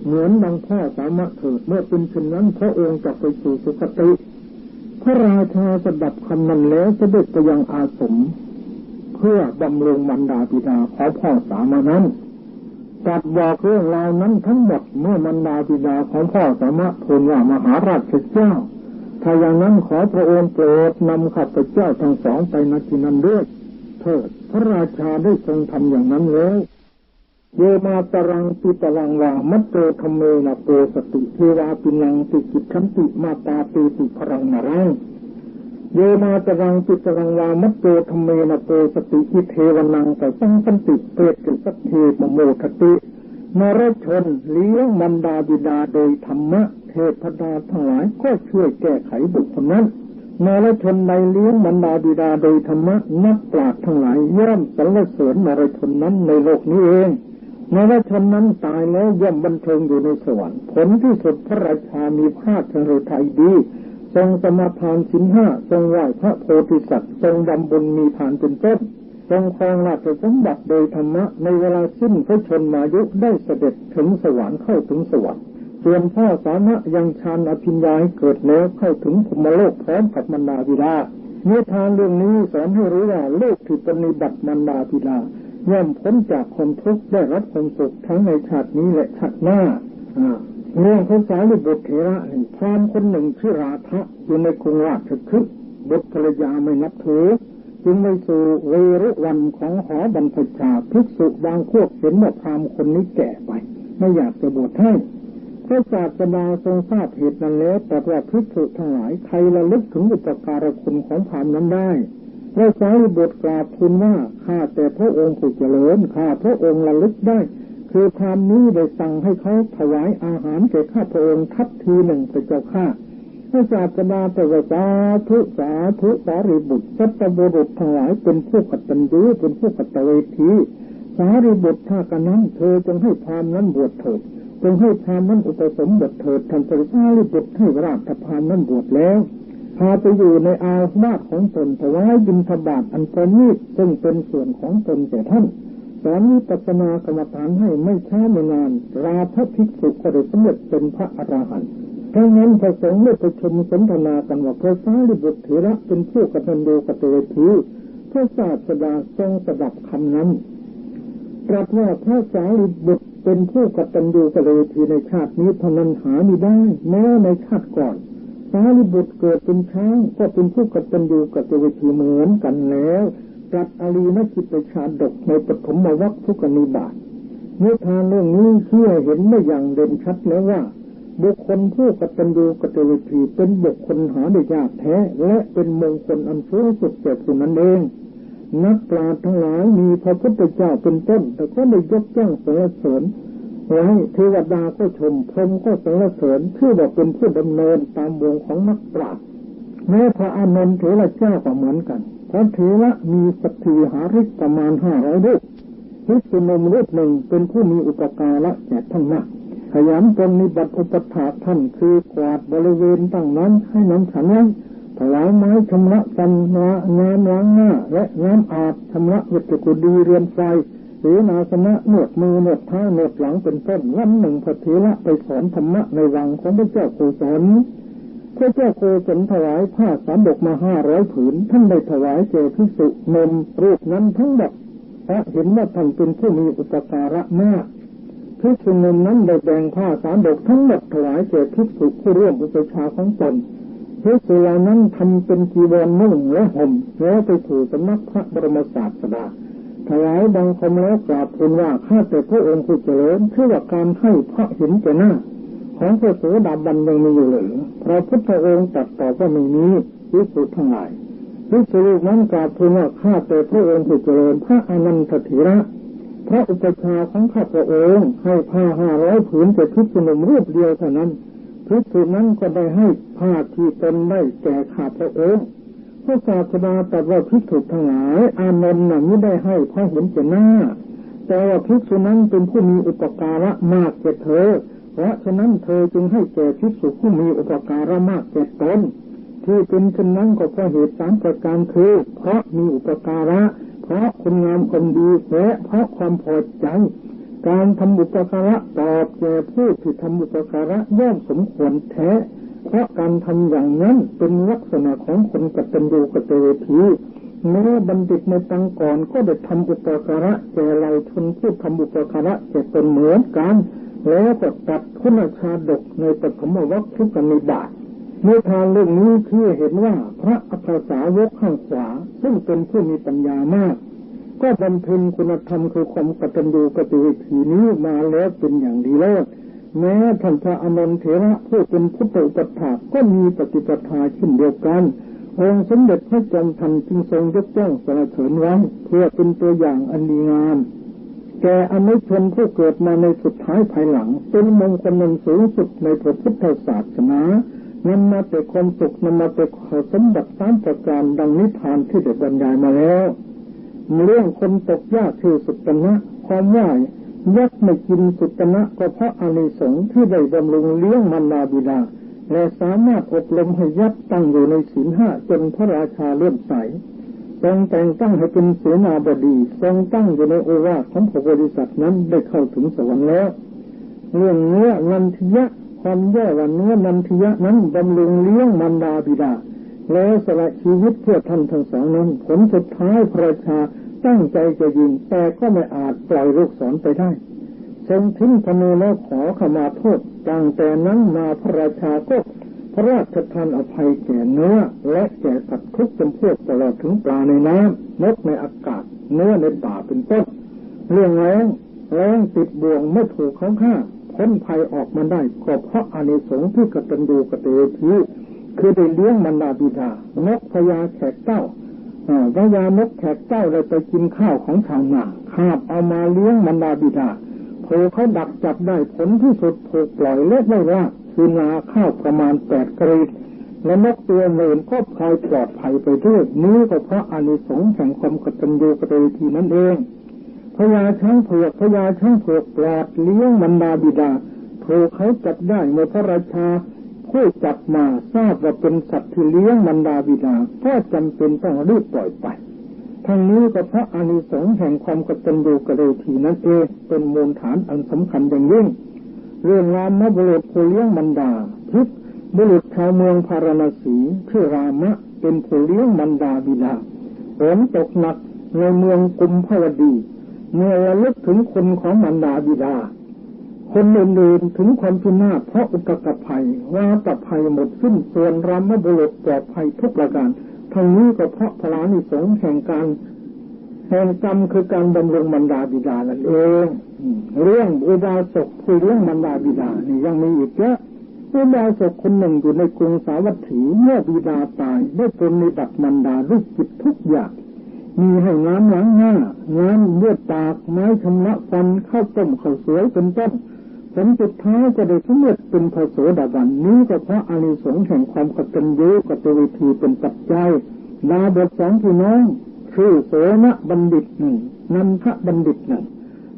เหมือนดังพ่อสามะเถิดเมื่อเป็นเช่นนั้นพระองค์จะไปสู่สุคติพระราชาสดับคำนั้นแล้วเสด็จไปยังอาสมเพื่อบำรุงมารดาบิดาของพ่อสามะนั้นจัดบอกเรื่องราวนั้นทั้งหมดเมื่อมารดาบิดาของพ่อสามะทูลว่ามหาราชเจ้าถ้าอย่างนั้นขอพระองค์โปรดนำข้าพเจ้าทั้งสองไปณที่นั้นด้วยเถิดพระราชาได้ทรงทำอย่างนั้นแล้วโยมาตรังปิตรังวามัตโตธรรมเมนะโปสติเทวาปินังติกิจขันติมาตาเปติพรังนารังโยมาตรังปิตรังวามัตโตธรรมเมนะโปสติอิเทวนังแต่สังสันติเปรตกิสัตเทปโมทตินรชนเลี้ยงมารดาบิดาโดยธรรมะเทพดาทั้งหลายก็ช่วยแก้ไขบุคคลนั้นนรชนใดเลี้ยงมารดาบิดาโดยธรรมะนักปราชญ์ทั้งหลายย่อมสรรเสริญนรชนนั้นในโลกนี้เองนรชนนั้นตายแล้วย่อมบันเทิงอยู่ในสวรรค์ผลที่สุดพระราชามีพระชนฤทัยดีทรงสมาทานศีลห้าทรงไหว้พระโพธิสัตว์ทรงดำบุญมีทานเป็นต้นทรงครองราชสมบัติโดยธรรมะในเวลาสิ้นพระชนมายุได้เสด็จถึงสวรรค์เข้าถึงสวรรค์ ส่วนพระสามะยังฌานอภิญญาให้เกิดแล้วเข้าถึงพรหมโลกพร้อมกับมารดาบิดานิทานเรื่องนี้สอนให้รู้ว่าลูกที่ปฏิบัติมารดาบิดาย่อมพ้นจากความทุกข์ได้รับความสุขทั้งในชาตินี้และชาติหน้าเรื่องของสารีบุตรเถระพราหมณ์คนหนึ่งชื่อราธะอยู่ในกรุงราชคฤห์บุตรภรรยาไม่นับถือจึงไปสู่เวรุวันของหอบรรพชาภิกษุบางพวกเห็นว่าพราหมณ์คนนี้แก่ไปไม่อยากจะบวชให้พระศาสดาทรงทราบเหตุนั้นแล้วตรัสว่าภิกษุทั้งหลายใครระลึกถึงอุปการคุณของพราหมณ์นั้นได้พระสารีบุตรกราบทูลว่าข้าแต่พระองค์ผู้เจริญข้าพระองค์ระลึกได้คือพราหมณ์นี้ได้สั่งให้เขาถวายอาหารแก่ข้าพระองค์ทัพทีหนึ่งพระเจ้าข้าพระศาสดาตรัสว่าสาธุสารีบุตรสัตบุรุษทั้งหลายเป็นผู้กตัญญูเป็นผู้กตเวทีสารีบุตรถ้ากันนั้นเธอจงให้พราหมณ์นั้นบวชเถิดจงให้พราหมณ์นั้นอุปสมบทเถิดท่านสารีบุตรให้ราชพราหมณ์นั้นบวชแล้วพาไปอยู่ในอาวาสของตนถวายบิณฑบาตอันประณีตซึ่งเป็นส่วนของตนแก่ท่านสอนวิปัสสนากรรมฐานให้ไม่ช้าไม่นานราธภิกษุก็ได้สำเร็จเป็นพระอรหันต์ทั้งนั้นพระสงฆ์ได้ประชุมสนทนากันว่าพระสารีบุตรเถระเป็นผู้กตัญญูกตเวทีพระศาสดาทรงสดับคำนั้นตรัสว่าพระสารีบุตรเป็นผู้กตัญญูกตเวทีในชาตินี้เท่านั้นหาไม่ได้แม้ในชาติก่อนสารีบุตรเกิดเป็นช้างก็เป็นผู้กตัญญูกตเวทีเหมือนกันแล้วตรัสอรีนจิตชาดกในปฐมวรรคทุกนิบาตนิทานเรื่องนี้เชื่อเห็นได้อย่างเด่นชัดแล้วว่าบุคคลผู้กตัญญูกตเวทีเป็นบุคคลหาได้ยากแท้และเป็นมงคลอันสูงสุดแก่ผู้นั้นเองนักปราชญ์ทั้งหลายมีพระพุทธเจ้าเป็นต้นแต่ก็ได้ยกย่องสรรเสริญไว้เทวดาก็ชมพรหมก็สรรเสริญชื่อว่าเป็นผู้ดำเนินตามวงของนักปราชญ์แม้พระอานนท์เถระเจ้าก็เหมือนกันพระเถระมีสัตถีหาริกประมาณ500รูปภิกษุหนุ่มรูปหนึ่งเป็นผู้มีอุปการะแก่ท่านมากขยันปฏิบัติอุปถากท่านคือกวาดบริเวณตั้งนั้นให้น้ำฉันนั้นถวายไม้ชำระฟันน้ำล้างหน้าและน้ำอาบชำระวัตถุดีเรือนไฟหรือนาสนะนวดมือนวดเท้านวดหลังเป็นต้นวันหนึ่งพระเถระไปสอนธรรมะในวังของพระเจ้าโกศลพระเจ้าโกศลถวายผ้าสามดกมา500ผืนท่านได้ถวายแก่ภิกษุนมรูปนั้นทั้งหมดเพราะเห็นว่าท่านเป็นผู้มีอุปการะมากภิกษุนมนั้นได้แบ่งผ้าสามดกทั้งหมดถวายแก่ภิกษุผู้ร่วมอุปชาของตนภิกษุเหล่านั้นทำเป็นจีวรนุ่งและห่มแล้วไปสู่สำนักพระบรมศาสดาถวายบังคมแล้วกราบทูลว่าข้าแต่พระองค์ผู้เจริญเชื่อว่าการให้พระเห็นแก่หน้าของพระโสดาบันยังมีอยู่หรือพระพุทธองค์ตรัสตอบว่าไม่มีภิกษุทั้งหลายภิกษุนั้นกราบทูลว่าข้าแต่พระองค์ผู้เจริญพระอนันตเถระพระอุปชาของข้าพระองค์ให้ผ้า500ผืนแก่ภิกษุหนุ่มรูปเดียวเท่านั้นภิกษุนั้นก็ได้ให้ผ้าที่ตนได้แก่ข้าพระองค์พระศาสดาตรัสว่าภิกษุทั้งหลายอานนท์ไม่ได้ให้เพราะเห็นแก่หน้าแต่ว่าภิกษุนั้นเป็นผู้มีอุปการะมากแก่เธอเพราะฉะนั้นเธอจึงให้แก่ภิกษุผู้มีอุปการะมากแก่ตนที่เป็นเช่นนั้นก็เพราะเหตุ3ประการคือเพราะมีอุปการะเพราะคุณงามความดีและเพราะความพอใจการทำอุปการะตอบแก่ผู้ที่ทำอุปการะย่อมสมควรแท้เพราะการทำอย่างนั้นเป็นลักษณะของคนกตัญญูกตเวทีแม้บัณฑิตในตังก่อนก็ได้ทำอุปการะแก่เราชนผู้ทำอุปการะแก่ตนเหมือนกันแล้วก็ตัดคุณชาดกในปฐมวรรคทุกนิบาตนิทานเรื่องนี้เชื่อเห็นว่าพระอัครสาวกข้างขวาซึ่งเป็นผู้มีปัญญามากก็บำเพ็ญคุณธรรมคือความกตัญญูกตเวทีนี้มาแล้วเป็นอย่างดีเลิศแม้ท่านพระอานนท์เถระผู้เป็นพุทธอุปถากก็มีปฏิปทาเช่นเดียวกันองค์สมเด็จพระจอมทันจึงทรงยกย่องสรรเสริญไว้เพื่อเป็นตัวอย่างอันดีงามแก่อนุชนผู้เกิดมาในสุดท้ายภายหลังเป็นมงคลสูงสุดในพระพุทธศาสนานำมาแต่ความสุขนำมาแต่สมบัติ3ประการดังนิทานที่ได้บรรยายมาแล้วเรื่องคนตกยากคือสุตนะความว่ายักษ์ไม่กินสุตนะก็เพราะอานิสงส์ที่ได้บำรุงเลี้ยงมารดาบิดาและสามารถอบรมให้ยักษ์ตั้งอยู่ในศีล5จนพระราชาเลื่อมใสทรงแต่งตั้งให้เป็นเสนาบดีทรงตั้งอยู่ในโอวาทของพระโพธิสัตว์นั้นได้เข้าถึงสวรรค์แล้วเรื่องเนื้อนันทิยะค ความแย่ว่าเนื้อนันทิยะนั้นบำรุงเลี้ยงมารดาบิดาแล้วสละชีวิตเพื่อท่านทั้งสองนั้นผลสุดท้ายพระราชาตั้งใจจะยิงแต่ก็ไม่อาจปล่อยลูกศรไปได้ทรงทิ้งธนูแล้วขอขมาโทษตั้งแต่นั้นมาพระราชาก็พระราชทานอภัยแก่เนื้อและแก่สัตว์ทุกจำพวกตลอดถึงปลาในน้ำนกในอากาศเนื้อในป่าเป็นต้นเรื่องแรงติดบ่วงไม่ถูกเขาฆ่าพ้นภัยออกมาได้ก็เพราะอานิสงส์ที่กตัญญูกตเวทีคือได้เลี้ยงมารดาบิดานกพญาแขกเต้าพญานกแขกเต้าเลยไปกินข้าวของชาวนาคาบเอามาเลี้ยงมารดาบิดาโผเขาดักจับได้ผลที่สุดถูกปล่อยเล็กไม่ว่าคือนาข้าวประมาณ8 กรีดและนกตัวเมินก็พลอยปลอดภัยไปด้วยนี้ก็เพราะอานิสงส์แห่งความกตัญญูกตเวทีนั่นเองพญาช้างเผือกปลอดเลี้ยงมารดาบิดาถูกเขาจับได้เมื่อพระราชาผู้จับมาทราบว่าเป็นสัตว์ที่เลี้ยงมารดาบิดาก็จำเป็นต้องรีบปล่อยไปทั้งนี้ก็เพราะอานิสงส์แห่งความกตัญญูกตเวทีนั่นเองเป็นมูลฐานอันสำคัญอย่างยิ่งเรื่องรามบุรุษผู้เลี้ยงมารดาพิษบุรุษชาวเมืองพาราณสีชื่อรามะเป็นผู้เลี้ยงมารดาบิดาฝนตกหนักในเมืองกุมภวดีเมื่อระลึกถึงคนของมารดาบิดาคนอื่นๆถึงความพินาศเพราะอุทกภัยว่าตภัยหมดสิ้นส่วนรามบุรุษปลอดภัยทุกประการทั้งนี้ก็เพราะพระอานิสงส์แห่งกรรมคือการบำรุงมารดาบิดานั่นเองเรื่องอุบาสกผู้เลี้ยงมารดาบิดานี่ยังมีอีกเยอะอุบาสกคนหนึ่งอยู่ในกรุงสาวัตถีเมื่อบิดาตายได้ปรนนิบัติมารดาด้วยจิตทุกอย่างมีให้น้ำล้างหน้าน้ำเลือดปากไม้ชำระฟันข้าวต้มข้าวสวยเป็นต้นผลสุดท้ายจะได้สำเร็จเป็นพระโสดาบันนี้ก็เพราะอานิสงส์แห่งความกตัญญูกตเวทีเป็นปัจจัยดาบท2 พี่น้องชื่อโสนบัณฑิตหนึ่งนันทบัณฑิตหนึ่ง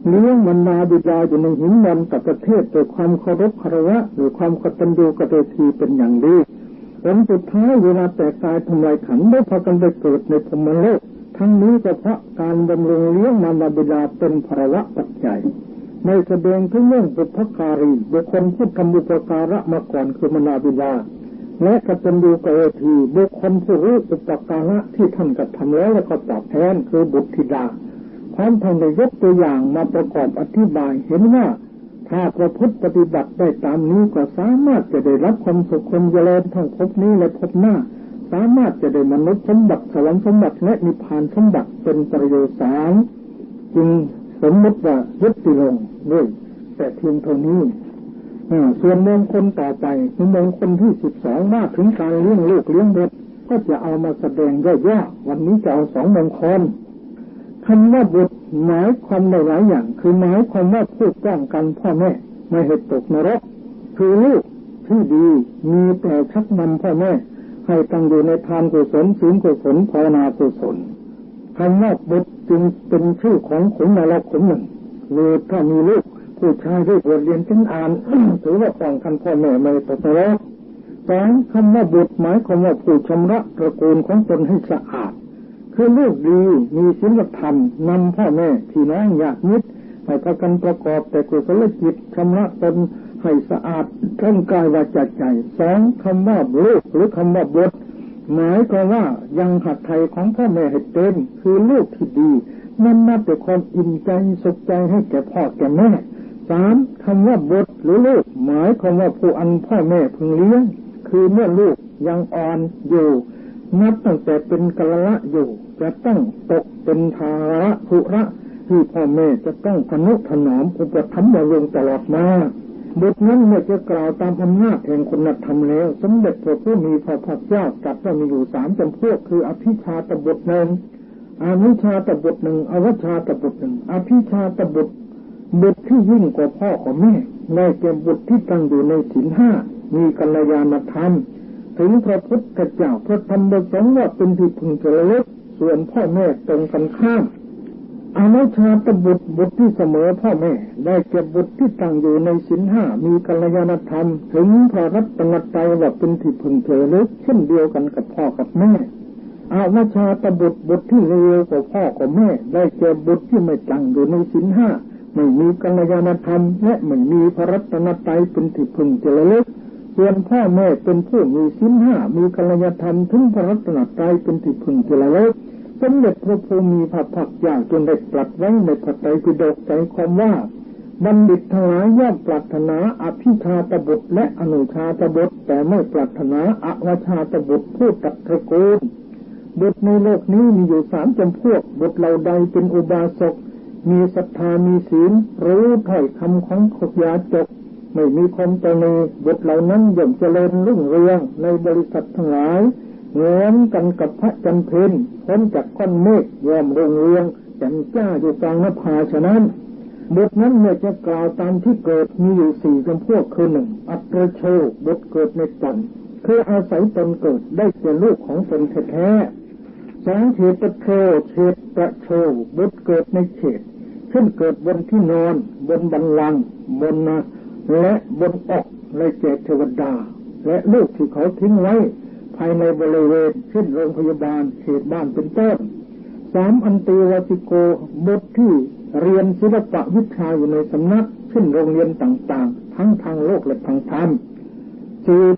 เลี้ยงมารดาบิดาอยู่ในหินนอนกับประเทศโดยความเคารพคารวะหรือความกตัญญูกตเวทีเป็นอย่างดีผลสุดท้ายเวลาแตกตายทำลายขันธ์ได้พากันไปเกิดในพรหมโลกทั้งนี้ก็เพราะการบำรุงเลี้ยงมารดาบิดาเป็นภาวะปัจจัยในแสดงถึงเรื่องบุพการีบุคคลผู้ทำบุปการะมาก่อนคือมารดาบิดาและกตัญญูกตเวทีบุคคลผู้รู้อุปการะที่ท่านกระทำแล้วก็ตอบแทนคือบุตรธิดาพร้อมทั้งได้ยกตัวอย่างมาประกอบอธิบายเห็นว่าถ้าประพฤติปฏิบัติได้ตามนี้ก็สามารถจะได้รับความสุขความเจริญทั้งภพนี้และภพหน้าสามารถจะได้มนุษย์สมบัติสวรรค์สมบัติและนิพพานสมบัติเป็นประโยชน์จึงสมมติว่ายุติลงด้วยแต่เพียงเท่านี้ส่วนมงคลต่อไปคือมงคลที่12ว่าถึงการเลี้ยงลูกเลี้ยงบุตรก็จะเอามาแสดงย่อๆวันนี้จะเอา2 มงคลคำว่าบุตรหมายความในหลายอย่างคือหมายความว่าผู้ป้องกันพ่อแม่ไม่ให้ตกนรกคือลูกที่ดีมีแต่ชักนำพ่อแม่ให้ตั้งอยู่ในทานกุศลศีลกุศลภาวนากุศลคำว่าบุตรจึงเป็นชื่อของขุนนรกขุนหนึ่งหรือถ้ามีลูกผู้ชายได้บวชเรียนเป็นอ่าน ถือว่าป้องกันพ่อแม่ไม่ตกนรก2คำว่าบุตรหมายความว่าผู้ชำระตระกูลของตนให้สะอาดคือลูกดีมีศีลธรรมนำพ่อแม่พี่น้องญาติมิตรให้พากันประกอบแต่กุศลจิตชำระตนให้สะอาดทั้งกายวาจาใจ2คำว่าลูกหรือคำว่าบุตรหมายความว่ายังหัตถ์ไทยของพ่อแม่ให้เต็มคือลูกที่ดีนำมาแต่ความอิ่มใจสุขใจให้แก่พ่อแก่แม่3คำว่าบุตรหรือลูกหมายความว่าผู้อันพ่อแม่พึงเลี้ยงคือเมื่อลูกยังอ่อนอยู่นับตั้งแต่เป็นกะละอยู่จะต้องตกเป็นภาระภุระที่พ่อแม่จะต้องทนุถนอมอุปถัมภ์บำรุงตลอดมาบุตรนั้นเมื่อจะกล่าวตามอำนาจแห่งคุณธรรมแล้วสมเด็จพระผู้มีพระภาคเจ้าตรัสว่ามีอยู่3 จำพวกคืออภิชาตบุตรหนึ่งอวิชชาตบุตรหนึ่งอวิชชาตบุตรหนึ่งอภิชาตบุตรที่ยิ่งกว่าพ่อของแม่ได้แก่บุตรที่ตั้งอยู่ในศีล 5มีกัลยาณธรรมถึงพระพุทธเจ้าพระธรรมพระสงฆ์ว่าเป็นที่พึงระลึกส่วนพ่อแม่ตรงกันข้ามอวิชชาตบุตรที่เสมอพ่อแม่ได้แก่บุตรที่ตั้งอยู่ในศีล 5มีกัลยาณธรรมถึงพระรัตนตรัยว่าเป็นที่พึงระลึกเช่นเดียวกันกับพ่อกับแม่อวิชชาตบุตรที่เลวกว่าพ่อกับแม่ได้แก่บุตรที่ไม่ตั้งอยู่ในศีล 5 ไม่มีกัลยาณธรรมและไม่มีพระรัตนตรัยเป็นที่พึ่งจะระลึกส่วนพ่อแม่เป็นผู้มีศีลห้ามีกัลยาณธรรมถึงพระรัตนตรัยเป็นที่พึ่งจะระลึกสมเด็จพระภูมิพระภาคเจ้าจนได้ตรัสไว้ในพระไตรปิฎกใจความว่าบัณฑิตทั้งหลายย่อมปรารถนาอภิชาตบุตรและอนุชาตบุตรแต่ไม่ปรารถนาอวชาตบุตรผู้ตัดตระกูลบุตรในโลกนี้มีอยู่3 จำพวกบุตรเหล่าใดเป็นอุบาสกมีศรัทธามีศีลรู้ถ้อยคำของขยาจกไม่มีความตนีบุตรเหล่านั้นย่อมเจริญรุ่งเรืองในบริษัททั้งหลายเหมือนกันกับพระจันทร์เพ็ญพ้นจากก้อนเมฆย่อมรุ่งเรืองแจ่มจ้าอยู่กลางนภาฉะนั้นบุตรนั้นเมื่อจะกล่าวตามที่เกิดมีอยู่4 จำพวกคือ1อัตรโชบุตรเกิดในตนคืออาศัยตนเกิดได้เป็นลูกของตนแท้ๆ2เฉตโชเฉตโชบุตรเกิดในเฉตเช่นเกิดบนที่นอนบนบัลลังก์บนและบนอกและแก่เทวดาและลูกที่เขาทิ้งไว้ภายในบริเวณเช่นโรงพยาบาลเขตบ้านเป็นต้น3อันติวติโกบุตรที่เรียนศิลปะวิชาอยู่ในสำนักเช่นโรงเรียนต่างๆทั้งทางโลกและทางธรรม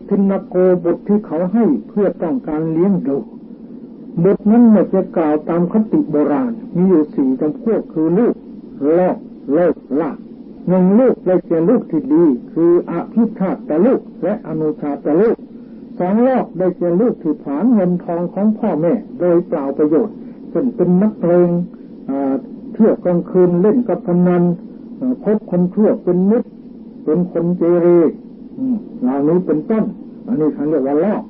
ทินโกบุตรที่เขาให้เพื่อต้องการเลี้ยงดูบุตรนั้นจะกล่าวตามคติโบราณมีอยู่4 จำพวกคือลูกลอกเลิกลาก1ลูกได้แก่ลูกที่ดีคืออภิชาตลูกและอนุชาตลูก2ลอกได้แก่ลูกที่ผลาญเงินทองของพ่อแม่โดยเปล่าประโยชน์เช่นเป็นนักเลงเที่ยวกลางคืนเล่นกับพนันพบคนชั่วเป็นมิตรเป็นคนเกเรเหล่านี้เป็นต้นอันนี้เขาเรียกว่าลอก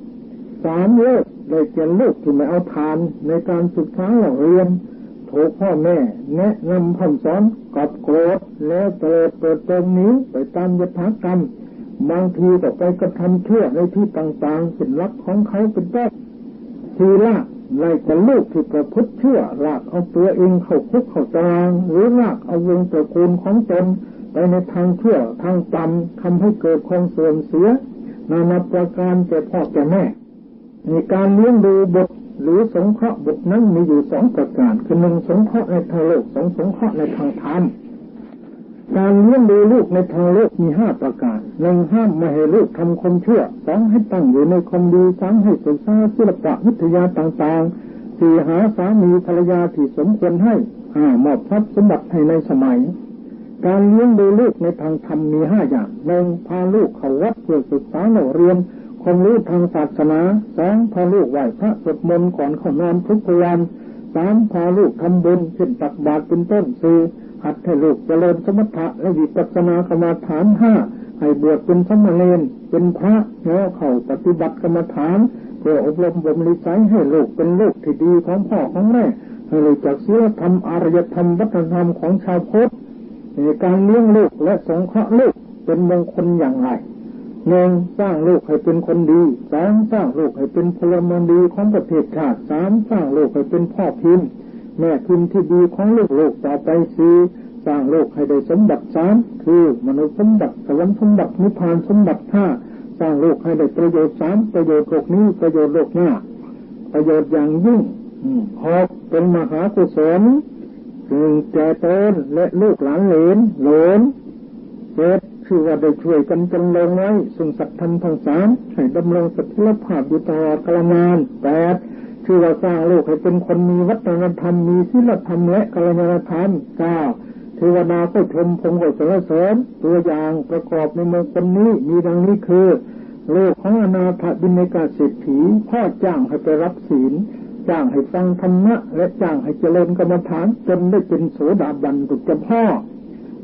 3เลิกได้แก่ลูกที่ไม่เอาทานในการศึกษาเรียนถูกพ่อแม่แนะนำคำสอนกับโกรธแล้วเกิดตรงนี้ไปตามยถากรรมบางทีก็ไปกระทำชั่วในที่ต่างๆเป็นลักของเขาเป็นต้นทีละไล่กับลูกที่ประพฤติชั่วลากเอาตัวเองเข้าคุกเข้าตารางหรือลากเอาวงตระกูลของตนไปในทางชั่วทางต่ำทำให้เกิดความเสื่อมเสียนานาประการแก่พ่อแก่แม่ในการเลี้ยงดูบุตรหรือสงเคราะห์บุตรนั้นมีอยู่2 ประการคือ1สงเคราะห์ในทางโลก2สงเคราะห์ในทางธรรมการเลี้ยงดูลูกในทางโลกมี5 ประการ1ห้ามไม่ให้ลูกทำความชั่ว2ให้ตั้งอยู่ในความดี3ให้ศึกษาศิลปะวิทยาต่างๆ4หาสามีภรรยาที่สมควรให้5มอบทรัพย์สมบัติให้ในสมัยการเลี้ยงดูลูกในทางธรรมมี5 อย่าง1พาลูกเข้าวัดเพื่อศึกษาเรียนความรู้ทางศาสนา2พาลูกไหว้พระสวดมนต์ก่อนเข้านอนทุกวัน3พาลูกทำบุญเช่นตักบาตรเป็นต้น4หัดให้ลูกเจริญสมถะและวิปัสสนากรรมฐาน5ให้บวชเป็นสมณเณรเป็นพระแล้วเข้าปฏิบัติกรรมฐานเพื่ออบรมบ่มนิสัยให้ลูกเป็นลูกที่ดีของพ่อของแม่ให้รู้จักศีลธรรมอารยธรรมวัฒนธรรมของชาวพุทธในการเลี้ยงลูกและสงเคราะห์ลูกเป็นมงคลอย่างไร1สร้างลูกให้เป็นคนดี2สร้างลูกให้เป็นพลเมืองดีของประเทศชาติ3สร้างลูกให้เป็นพ่อพิมพ์แม่พิมพ์ที่ดีของลูกต่อไป4สร้างลูกให้ได้สมบัติ3คือมนุษย์สมบัติสวรรค์สมบัตินิพพานสมบัติ5สร้างลูกให้ได้ประโยชน์3ประโยชน์โลกนี้ประโยชน์โลกหน้าประโยชน์อย่างยิ่ง6เป็นมหากุศลถึงแก่ตนและลูกหลานเหลน7ชื่อว่าได้ช่วยกันจำลองไว้ซึ่งสัตว์ธรรมทั้ง3ให้ดำรงสถิรภาพอยู่ตลอดกาลนาน8ชื่อว่าสร้างลูกให้เป็นคนมีวัฒนธรรมมีศีลธรรมและกัลยาณธรรม9เทวดาก็ชมพงศ์ก็สรรเสริญตัวอย่างประกอบในมงคลนี้มีดังนี้คือลูกของอนาถบิณฑิกเศรษฐีพ่อจ้างให้ไปรับศีลจ้างให้ฟังธรรมะและจ้างให้เจริญกรรมฐานจนได้เป็นโสดาบันดุจพ่อ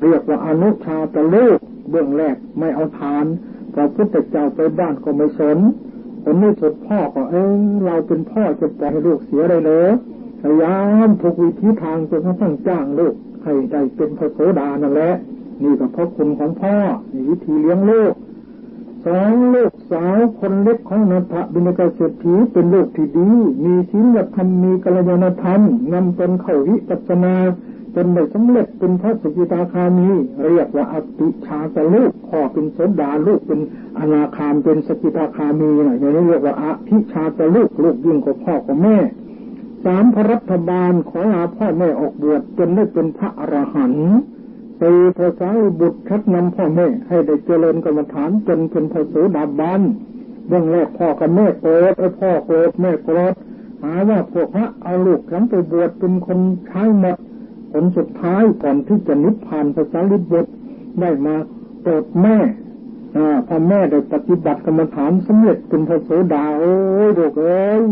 เรียกว่าอนุชาตลูกเบื้องแรกไม่เอาทานพระพุทธเจ้าไปบ้านก็ไม่สนผลที่สุดพ่อก็เราเป็นพ่อจะปล่อยให้ลูกเสียได้เลยพยายามทุกวิธีทางจนกระทั่งจ้างลูกให้ได้เป็นพระโสดานั่นแหละนี่ก็เพราะคุณของพ่อในวิธีเลี้ยงลูก2ลูกสาวคนเล็กของอนาถบิณฑิกเศรษฐีเป็นลูกที่ดีมีศีลธรรมมีกัลยาณธรรมนำตนเข้าวิปัสสนาจนได้สำเร็จเป็นพระสกิทาคามีเรียกว่าอภิชาตลูกพ่อเป็นโสดาลูกเป็นอนาคามเป็นสกิทาคามีอย่างนี้เรียกว่าอภิชาตลูกยิ่งกว่าพ่อกับแม่3พระรัฐบาลขอลาพ่อแม่ออกบวชจนได้เป็นพระอรหันต์ พระสารีบุตรชักนำพ่อแม่ให้ได้เจริญกรรมฐานจนเป็นพระโสดาบันเรื่องแรกพ่อกับแม่โกรธพ่อโกรธแม่โกรธหาว่าพวกพระเอาลูกฉันไปบวชเป็นคนใช้หมดผลสุดท้ายก่อนที่จะนิพพานพระสารีบุตรได้มาโปรดแม่พอแม่ได้ปฏิบัติกรรมฐานสำเร็จเป็นพระโสดาโอ้ยลูกเอ้ย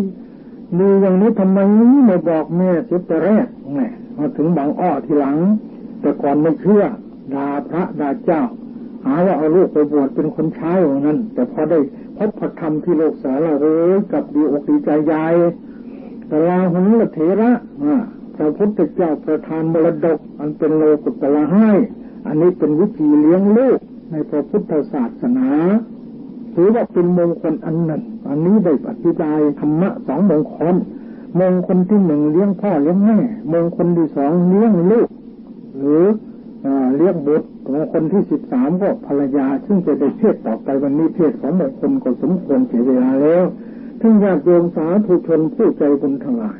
มีอย่างนี้ทำไมไม่บอกแม่เสียแต่แรกแหมมาถึงบางอ้อทีหลังแต่ก่อนไม่เชื่อด่าพระด่าเจ้าหาว่าเอาลูกไปบวชเป็นคนใช้อย่างนั้นแต่พอได้พบพระธรรมที่โลกสาระเอ้ยกับดีอกดีใจใหญ่แต่ลาหุนละเถระพระพุทธเจ้าประทานมรดกอันเป็นโลกุตระให้อันนี้เป็นวิธีเลี้ยงลูกในพระพุทธศาสนาถือว่าเป็นมงคลอันหนึ่งอันนี้ได้อธิบายธรรมะสองมงคลมงคลที่หนึ่งเลี้ยงพ่อเลี้ยงแม่มงคลที่สองเลี้ยงลูกหรือเลี้ยงบุตรมงคลที่13ก็ภรรยาซึ่งจะได้เทศต่อไปวันนี้เทศของมงคลก็สมควรเสียเวลาแล้วทั้งญาติโยมสาธุชนผู้ใจบุญทั้งหลาย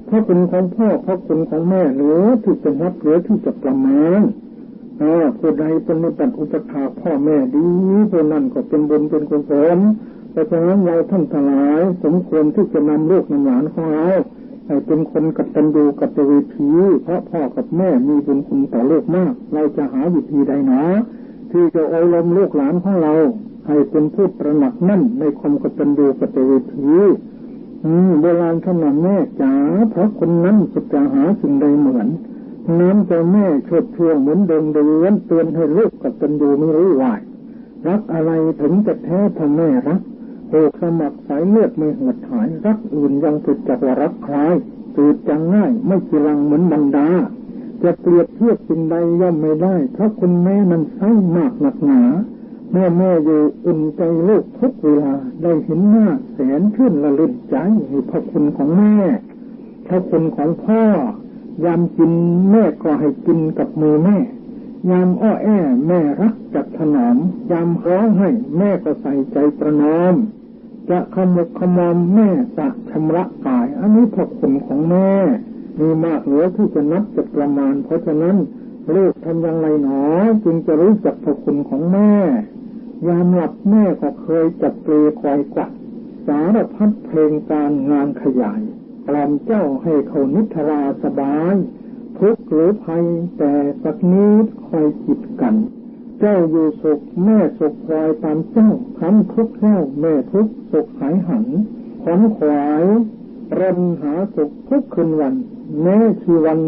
พระคุณของพ่อพระคุณของแม่เหลือที่จะนับเหลือที่จะประมาณผู้ใดปฏิบัติอุปถากพ่อแม่ดีผู้นั้นก็เป็นบุญเป็นกุศลเพราะฉะนั้นเราท่านทั้งหลายสมควรที่จะนำลูกนำหลานของเราให้เป็นคนกตัญญูกตเวทีเพราะพ่อกับแม่มีบุญคุณต่อลูกมากเราจะหาวิธีใดหนอที่จะอบรมลูกหลานของเราให้เป็นผู้ตระหนักมั่นในความกตัญญูกตเวทีโบราณท่านว่าแม่จ๋าเพราะคนนั้นสุดจะหาสิ่งใดเหมือนน้ำใจแม่ชดช่วงเหมือนเดินเดือนเตือนให้ลูกกตัญญูไม่รู้วายรักอะไรถึงจะแท้ถ้าแม่รักโอกสมัครสายเลือดไม่หดหายรักอื่นยังติดจากว่ารักใครติดจังง่ายไม่กีรังเหมือนบรรดาจะเปรียบเทียบสิ่งใดย่อมไม่ได้เพราะคุณแม่มันไส้มากหนักหนาแม่อยู่อุ่นใจลูกทุกเวลาได้เห็นหน้าแสนชื่นละลื่นใจพระคุณของแม่พระคุณของพ่อยามกินแม่ก็ให้กินกับมือแม่ยามอ้อแอแม่รักจัดถนอมยามร้องให้แม่ก็ใส่ใจประนอมจะขมุกขมอมแม่สะชำระกายอันนี้พระคุณของแม่มีมากเหลือที่จะนับจะประมาณเพราะฉะนั้นลูกทำอย่างไรหนอจึงจะรู้จักพระคุณของแม่ยามหลับแม่ก็เคยจับเปลคอยกวัดสารพัดเพลงการงานขยายกล่อมเจ้าให้เขานิทราสบายทุกข์หรือภัยแต่สักนิดคอยจิตกันเจ้าอยู่สุขแม่สุขคอยตามเจ้าคำทุกข์แล้วแม่ทุกข์สุขหายหันขวัญขวายรันหาสุขทุกคืนวันแม้ชีวัน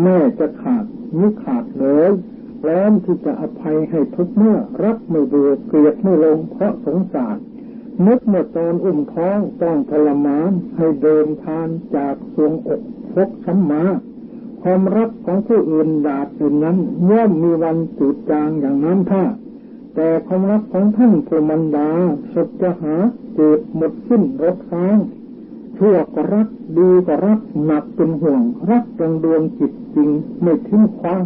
แม่จะขาดมิขาดเลยพร้อมที่จะอภัยให้ทุกเมื่อรักไม่เบื่อเกลียดไม่ลงเพราะสงสารนึกเมื่อตอนอุ้มท้องต้องทรมานให้เดินทานจากทรวงอกพกช้ำมาความรักของผู้อื่นดาดอื่นนั้นย่อมมีวันจืดจางอย่างน้ำท่าแต่ความรักของท่านผู้มันดาสุดจะหาจืดหมดสิ้นรสค้างชั่วก็รักดีก็รักหนักเป็นห่วงรักดังดวงจิตจริงไม่ทิ้งคว้าง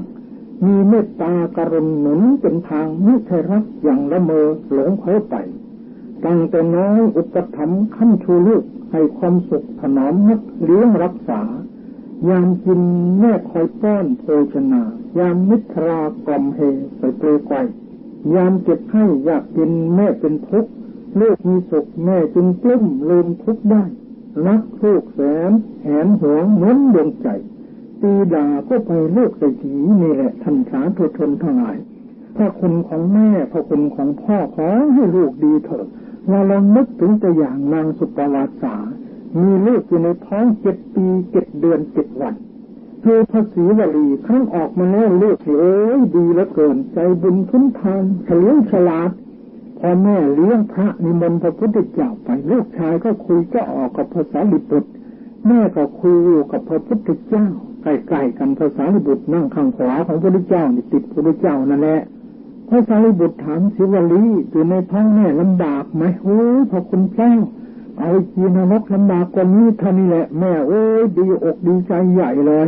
มีเมตตากรุณาหนุนเป็นทางไม่ใช่รักอย่างละเมอหลงเพ้อไปตั้งแต่น้อยอุปถัมภ์ขั้นชูลูกให้ความสุขถนอมนักเลี้ยงรักษายามกินแม่คอยป้อนโภชนายามมิตรากล่อมเฮใส่เปลือยไกวยามเจ็บไข้อยากกินแม่เป็นทุกข์ลูกมีสุขแม่จึงปลื้มลืมทุกข์ได้รักลูกแสนแหนหวงเหมือนดวงใจตีด่าก็ไปลูกใส่ถีนี่แหละท่านสาธุชนทั้งหลายพระคุณของแม่พระคุณของพ่อขอให้ลูกดีเถิดเราลองนึกถึงตัวอย่างนางสุปวาสามีลูกอยู่ในท้อง7 ปี7 เดือน7 วันคือพระศรีวลีครั้งออกมาแล้วลูกเอ้ยดีเหลือเกินใจบุญทุนทานเฉลียวฉลาดพอแม่เลี้ยงพระนิมนต์พระพุทธเจ้าไปลูกชายก็คุยก็ออกกับภาษาลิบุตรแม่ก็คุยอยู่กับพระพุทธเจ้าใกล้ๆกันภาษาลิบุตรนั่งข้างขวาของพระพุทธเจ้านี่ติดพระพุทธเจ้านั่นแหละพระสารีบุตรถามศรีวลีอยู่ในท้องแม่ลำบากไหมโอ้ยพระคุณเจ้าเอาจีนรกลำบากกว่านี้เท่านี้แหละแม่โอ้ยดีอกดีใจใหญ่เลย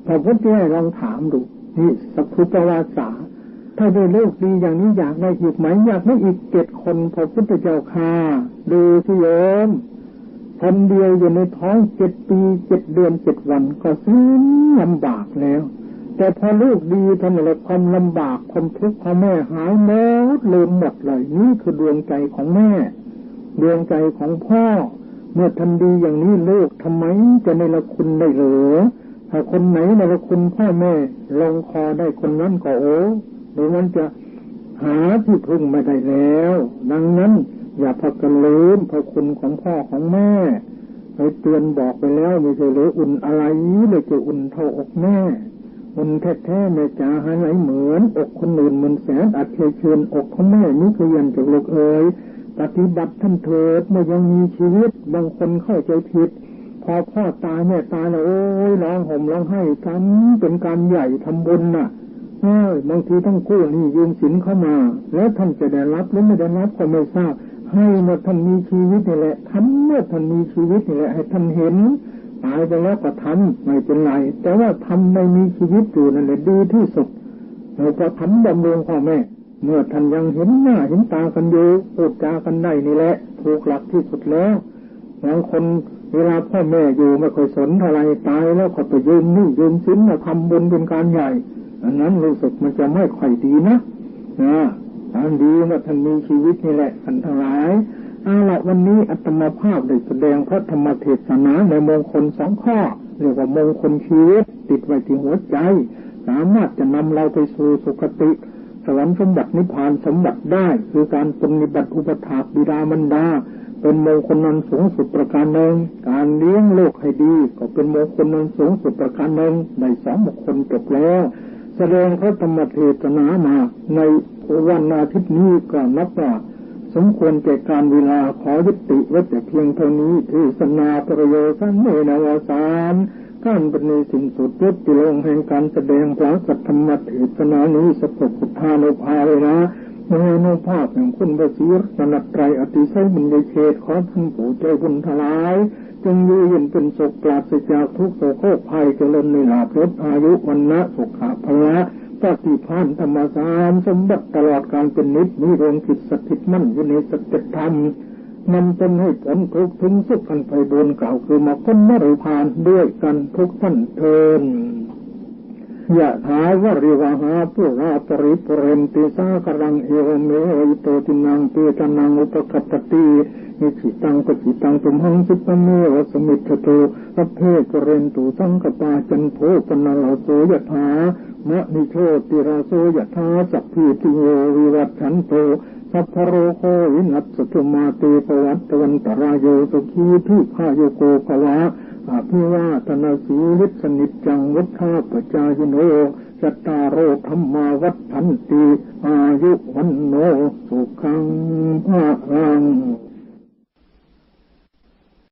พระพุทธเจ้าลองถามดูนี่สัพพุตวาสาถ้าได้โลกดีอย่างนี้อยากได้อีกไหมอยากได้อีก7 คนพระพุทธเจ้าค่ะดูสิโยมคนเดียวอยู่ในท้อง7 ปี7 เดือน7 วันก็สิ้นลำบากแล้ว แต่พอลูกดีทำอะไรความลำบากความทุกข์ของแม่หายหมดลืมหมดเลยนี่คือดวงใจของแม่ดวงใจของพ่อเมื่อทำดีอย่างนี้ลูกทำไมจะในละคุณได้เหรือถ้าคนไหนในละคุณพ่อแม่ลงคอได้คนนั้นก็โอ้หรือมันจะหาที่พึ่งไม่ได้แล้วดังนั้นอย่าพักกันลืมพระคุณของพ่อของแม่เคยเตือนบอกไปแล้วไม่ใช่หรืออุ่นอะไรเลยจะอุ่นเท่าอกแม่อุ่นแท้ๆแม่จ๋าหาไหนเหมือนอกคนอื่นเหมือนแสนอัดเชิญอกของแม่นี่คือยันจากลูกเอ๋ยปฏิบัติท่านเถิดเมื่อยังมีชีวิตบางคนเข้าใจผิดพอพ่อตายแม่ตายแล้วโอ้ยร้องห่มร้องไห้กันเป็นการใหญ่ทำบุญน่ะบางทีต้องกู้หนี้ยืมสินเข้ามาแล้วท่านจะได้รับหรือไม่ได้รับก็ไม่ทราบให้เมื่อท่านมีชีวิตนี่แหละทำเมื่อท่านมีชีวิตนี่แหละให้ท่านเห็นตายไปแล้วก็ทำไม่เป็นไรแต่ว่าทำไม่มีชีวิตอยู่นั่นแหละดีที่สุดเราก็ทำบำรุงพ่อแม่เมื่อท่านยังเห็นหน้าเห็นตากันอยู่พูดจากันได้นี่แหละถูกหลักที่สุดแล้วบางคนเวลาพ่อแม่อยู่ไม่ค่อยสนอะไรตายแล้วก็ไปยืมหนี้ยืมสินมาทำบุญเป็นการใหญ่อันนั้นรู้สึกมันจะไม่ค่อยดีนะทางดีว่าท่านมีชีวิตนี่แหละท่านทั้งหลายเอาละวันนี้อาตมาภาพได้แสดงพระธรรมเทศนาในมงคล2 ข้อเรียกว่ามงคลชีวิตติดไว้ที่หัวใจสามารถจะนำเราไปสู่สุคติสวรรค์สมบัตินิพพานสมบัติได้คือการปฏิบัติอุปถากบิดามารดาเป็นมงคลนั้นสูงสุดประการหนึ่งการเลี้ยงโลกให้ดีก็เป็นมงคลนั้นสูงสุดประการหนึ่งได้2 มงคลจบแล้วแสดงพระธรรมเทศนามาในวันอาทิตย์นี้ก็นับว่าสมควรแก่การเวลาขอยุติไว้แต่เพียงเท่านี้เทศนาประโยชน์เมนาวสารการปฏิสินสุดยุติลงแห่งการแสดงพระสัทธรรมเทศนานี้สัพพุทธานุภาเวนะมหานุภาพแห่งคุณพระศรีรัตนตรัยอติไสยบุญญาเขตขอท่านผู้ใจบุญทลายจงอยู่เย็นเป็นสุขปราศจากทุกโศกโรคภัยเจริญในลาภยศอายุวรรณะสุขภละปฏิภาณธรรมสารสมบัติตลอดการเป็นนิจมีดวงจิตสถิตมั่นอยู่ในสัจธรรมนำตนให้พ้นทุกข์ถึงสุขอันไพบูลย์กล่าวคือมรรคผลนิพพานด้วยกันทุกท่านเทินยะถาวริวหาปุราปริปุเรนติสากรังเอวเมหิโตตินังเปตานังอุปกัปปตินิจิตังปจิตังตุมหังสุปเมวสมิทโตสัพเพปุเรนตุสังกปาจันโทปนลโสยะถามะนิโชติราโสยะถาสัพพิติโยวิวัชชันโตสัพพโรโควินัสตุมาเตปวัตตวันตรายโยสุขีทุพาโยโกภวะอภิวาทนาสีวิสนิจจังวัฏฐาปจายโนสัตตาโรธรรมาวัฏฐันติอายุวันโนสุขังภะลัง